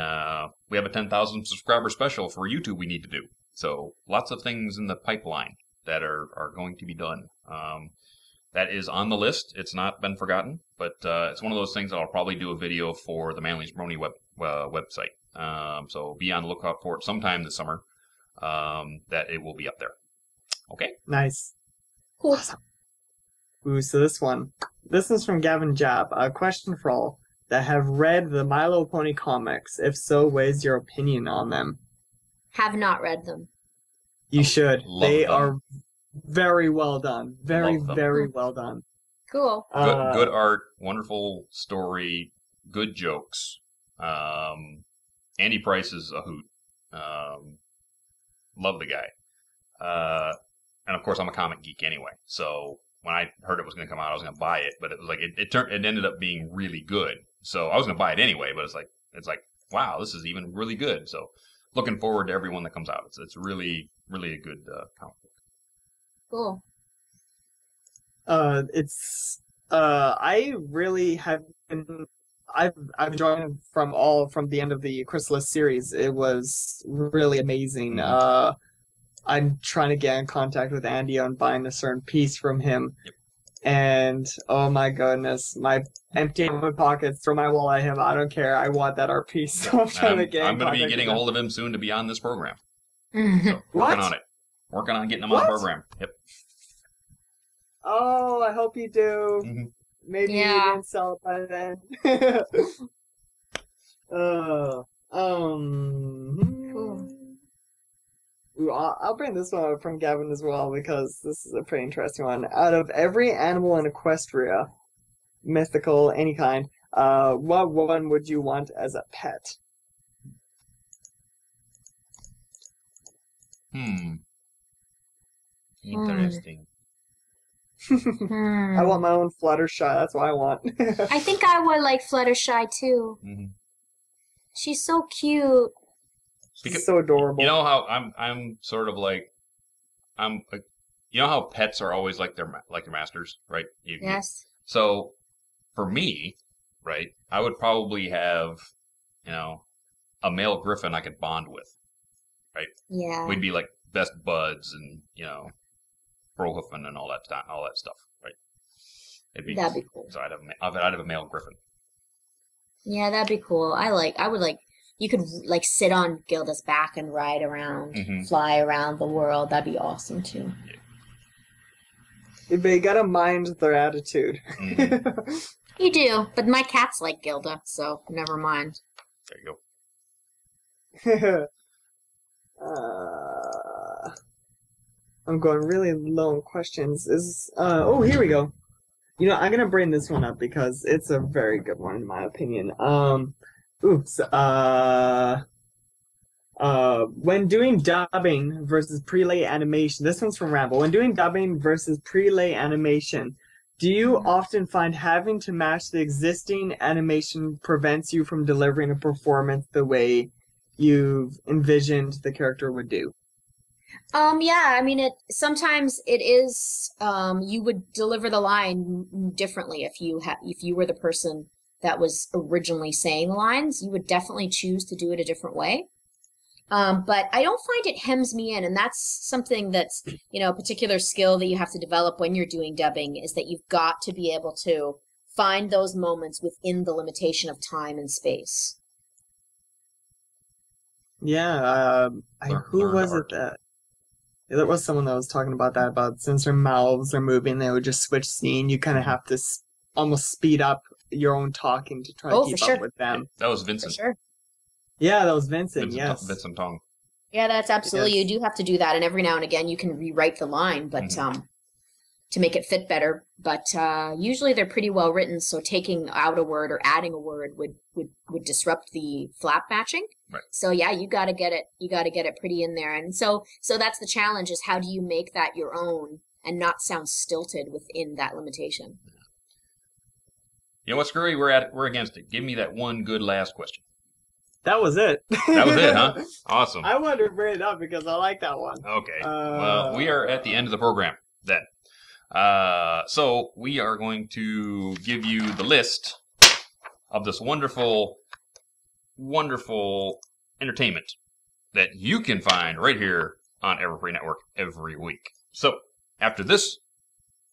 we have a 10,000 subscriber special for YouTube we need to do. So lots of things in the pipeline that are going to be done. That is on the list. It's not been forgotten, but it's one of those things that I'll probably do a video for the Manliest Brony website. So be on the lookout for it sometime this summer, that it will be up there. Okay? Nice. Cool. Ooh, so this is from Gavin Jab. A question for all that have read the My Little Pony comics. If so, what is your opinion on them? Have not read them. You should. They them. are very well done. Very, Love them. very well done. Cool. Good art, wonderful story, good jokes. Andy Price is a hoot. Love the guy. And of course, I'm a comic geek anyway. So when I heard it was going to come out, I was going to buy it. But it was like it ended up being really good. So I was going to buy it anyway. But it's like wow, this is even really good. So looking forward to every one that comes out. It's really really a good comic book. Cool. I really have been. I've enjoyed it from the end of the Chrysalis series. It was really amazing. I'm trying to get in contact with Andy on buying a certain piece from him. Yep. And oh my goodness, my emptying my pockets, throw my wallet at him. I don't care. I want that art piece. So I'm trying to get. I'm going to be getting a hold of him soon to be on this program. So What? working on it. Working on getting him on the program. Yep. Oh, I hope you do. Mm-hmm. Maybe Yeah. you didn't sell it by then. Cool. Ooh, I'll bring this one up from Gavin as well because this is a pretty interesting one. Out of every animal in Equestria, mythical, any kind, what one would you want as a pet? Interesting. I want my own Fluttershy. That's what I want. I think I would like Fluttershy too. Mm-hmm. She's so cute. She's so adorable. You know how I'm sort of like you know how pets are always like their masters, right? Yes. So for me, right, I would probably have, you know, a male griffin I could bond with, right? Yeah. We'd be like best buds, and you know, Brohofen and all that stuff, right? That'd be cool. So I'd have a male griffin. Yeah, that'd be cool. I would like, you could like sit on Gilda's back and ride around, fly around the world. That'd be awesome too. But you gotta mind their attitude. Mm-hmm. You do, but my cat's like Gilda, so never mind. There you go. I'm going really low on questions. Oh, here we go. You know, I'm gonna bring this one up because it's a very good one in my opinion. When doing dubbing versus prelay animation, this one's from Ramble. When doing dubbing versus prelay animation, do you often find having to match the existing animation prevents you from delivering a performance the way you've envisioned the character would do? Yeah, I mean, sometimes it is, you would deliver the line differently if you were the person that was originally saying the lines, you would definitely choose to do it a different way. But I don't find it hems me in, and that's something that's, a particular skill that you have to develop when you're doing dubbing, is that you've got to be able to find those moments within the limitation of time and space. Yeah, who was it that? There was someone that was talking about that, about since their mouths are moving, they would just switch scene. You kind of have to almost speed up your own talking to try to keep up with them. That was Vincent. For sure. Yeah, that was Vincent, yes. Vincent Tong. Yeah, that's absolutely, you do have to do that, and every now and again you can rewrite the line, but to make it fit better. But usually they're pretty well written, so taking out a word or adding a word would disrupt the flap matching. Right. So yeah, you got to get it pretty in there, and so that's the challenge: is how do you make that your own and not sound stilted within that limitation? You know what, Screwy? We're against it. Give me that one good last question. That was it. That was it, huh? Awesome. I wanted to bring it up because I like that one. Okay. Well, we are at the end of the program then. So we are going to give you the list of this wonderful, wonderful entertainment that you can find right here on Everfree Network every week. So after this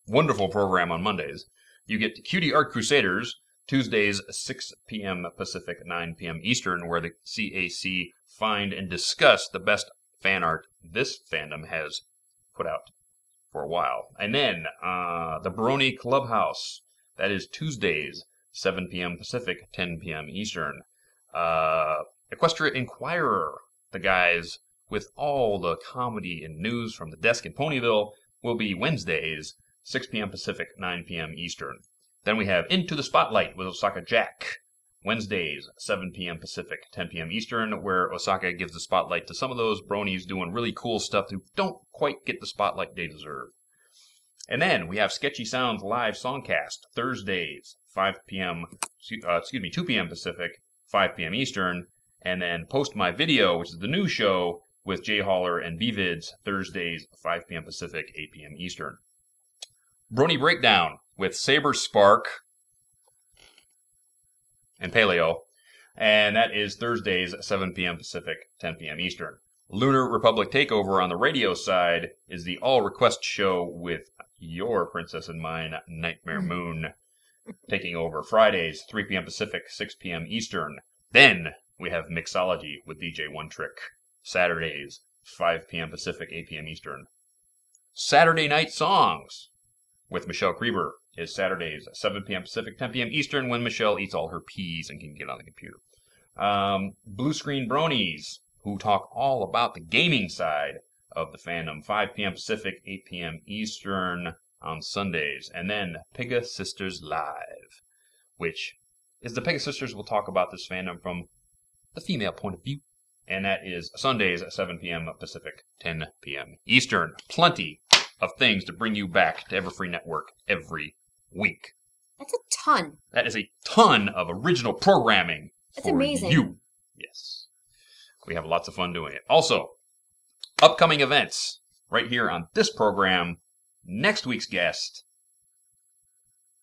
wonderful program on Mondays, you get Cutie Art Crusaders, Tuesdays, 6 p.m. Pacific, 9 p.m. Eastern, where the CAC find and discuss the best fan art this fandom has put out for a while. And then the Brony Clubhouse, that is Tuesdays, 7 p.m. Pacific, 10 p.m. Eastern. Equestria Inquirer, the guys with all the comedy and news from the desk in Ponyville, will be Wednesdays, 6 p.m. Pacific, 9 p.m. Eastern. Then we have Into the Spotlight with Osaka Jack, Wednesdays, 7 p.m. Pacific, 10 p.m. Eastern, where Osaka gives the spotlight to some of those bronies doing really cool stuff who don't quite get the spotlight they deserve. And then we have Sketchy Sounds Live Songcast, Thursdays, 2 p.m. Pacific, 5 p.m. Eastern, and then Post My Video, which is the new show with Jay Holler and BVids, Thursdays, 5 p.m. Pacific, 8 p.m. Eastern. Brony Breakdown with Saber Spark and Paleo, and that is Thursdays, 7 p.m. Pacific, 10 p.m. Eastern. Lunar Republic Takeover on the radio side is the all-request show with your princess and mine, Nightmare Moon, taking over Fridays, 3 p.m. Pacific, 6 p.m. Eastern. Then we have Mixology with DJ One Trick, Saturdays, 5 p.m. Pacific, 8 p.m. Eastern. Saturday Night Songs with Michelle Krieber is Saturdays, 7 p.m. Pacific, 10 p.m. Eastern, when Michelle eats all her peas and can get on the computer. Blue Screen Bronies, who talk all about the gaming side of the fandom, 5 p.m. Pacific, 8 p.m. Eastern on Sundays. And then Pega Sisters Live, which is the Pega Sisters will talk about this fandom from the female point of view. And that is Sundays at 7 p.m. Pacific, 10 p.m. Eastern. Plenty of things to bring you back to Everfree Network every week. That's a ton. That is a ton of original programming. That's for amazing. You. Yes. We have lots of fun doing it. Also, upcoming events right here on this program. Next week's guest,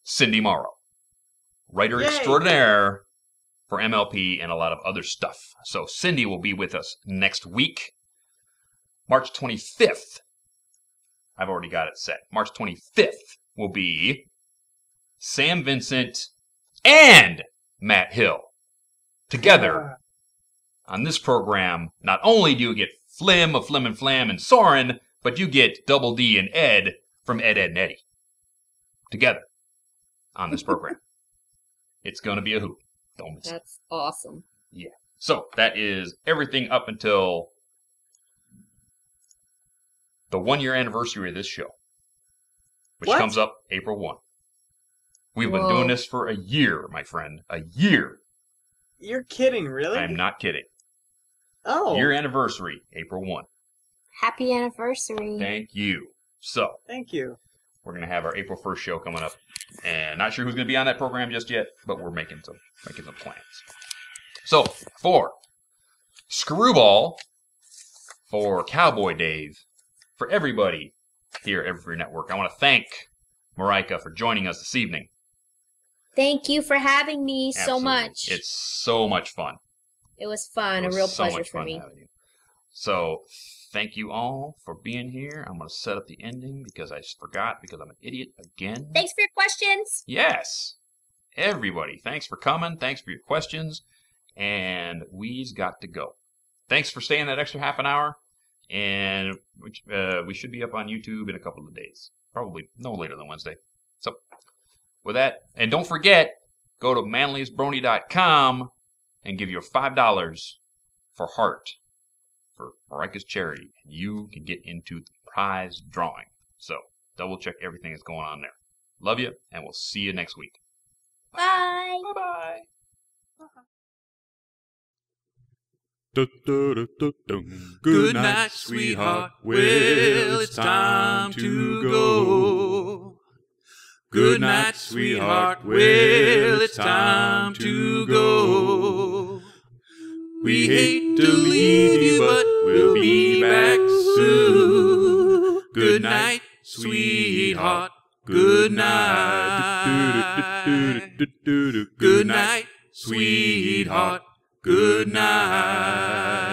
Cindy Morrow, writer extraordinaire for MLP and a lot of other stuff. So Cindy will be with us next week. March 25th. I've already got it set. March 25th will be Sam Vincent and Matt Hill together on this program. Not only do you get Flim of Flim and Flam and Soren, but you get Double D and Ed from Ed, Ed, and Eddie together on this program. It's going to be a hoot. Don't miss it. That's awesome. Yeah. So that is everything up until the 1-year anniversary of this show, which comes up April 1. We've been doing this for a year, my friend. A year. You're kidding, really? I'm not kidding. Oh. Year anniversary, April 1. Happy anniversary. Thank you. So, thank you. We're going to have our April 1st show coming up. And not sure who's going to be on that program just yet, but we're making some plans. So, for Screwball, for Cowboy Dave, for everybody here at Everfree Network, I want to thank Maryke for joining us this evening. Thank you for having me so Absolutely. much. It's so much fun. It was fun. It was a real so pleasure much for fun me. having you. So thank you all for being here. I'm going to set up the ending because I forgot because I'm an idiot again. Thanks for your questions. Yes. Everybody, thanks for coming. Thanks for your questions. And we've got to go. Thanks for staying that extra half an hour. And we should be up on YouTube in a couple of days. Probably no later than Wednesday. So with that, and don't forget, go to manliestbrony.com and give your $5 for Heart for Maryke's charity. And you can get into the prize drawing. So double check everything that's going on there. Love you, and we'll see you next week. Bye. Bye-bye. Good night, sweetheart. Well, it's time to go. Good night, sweetheart. Well, it's time to go. We hate to leave you, but we'll be back soon. Good night, sweetheart. Good night. Good night, sweetheart. Good night.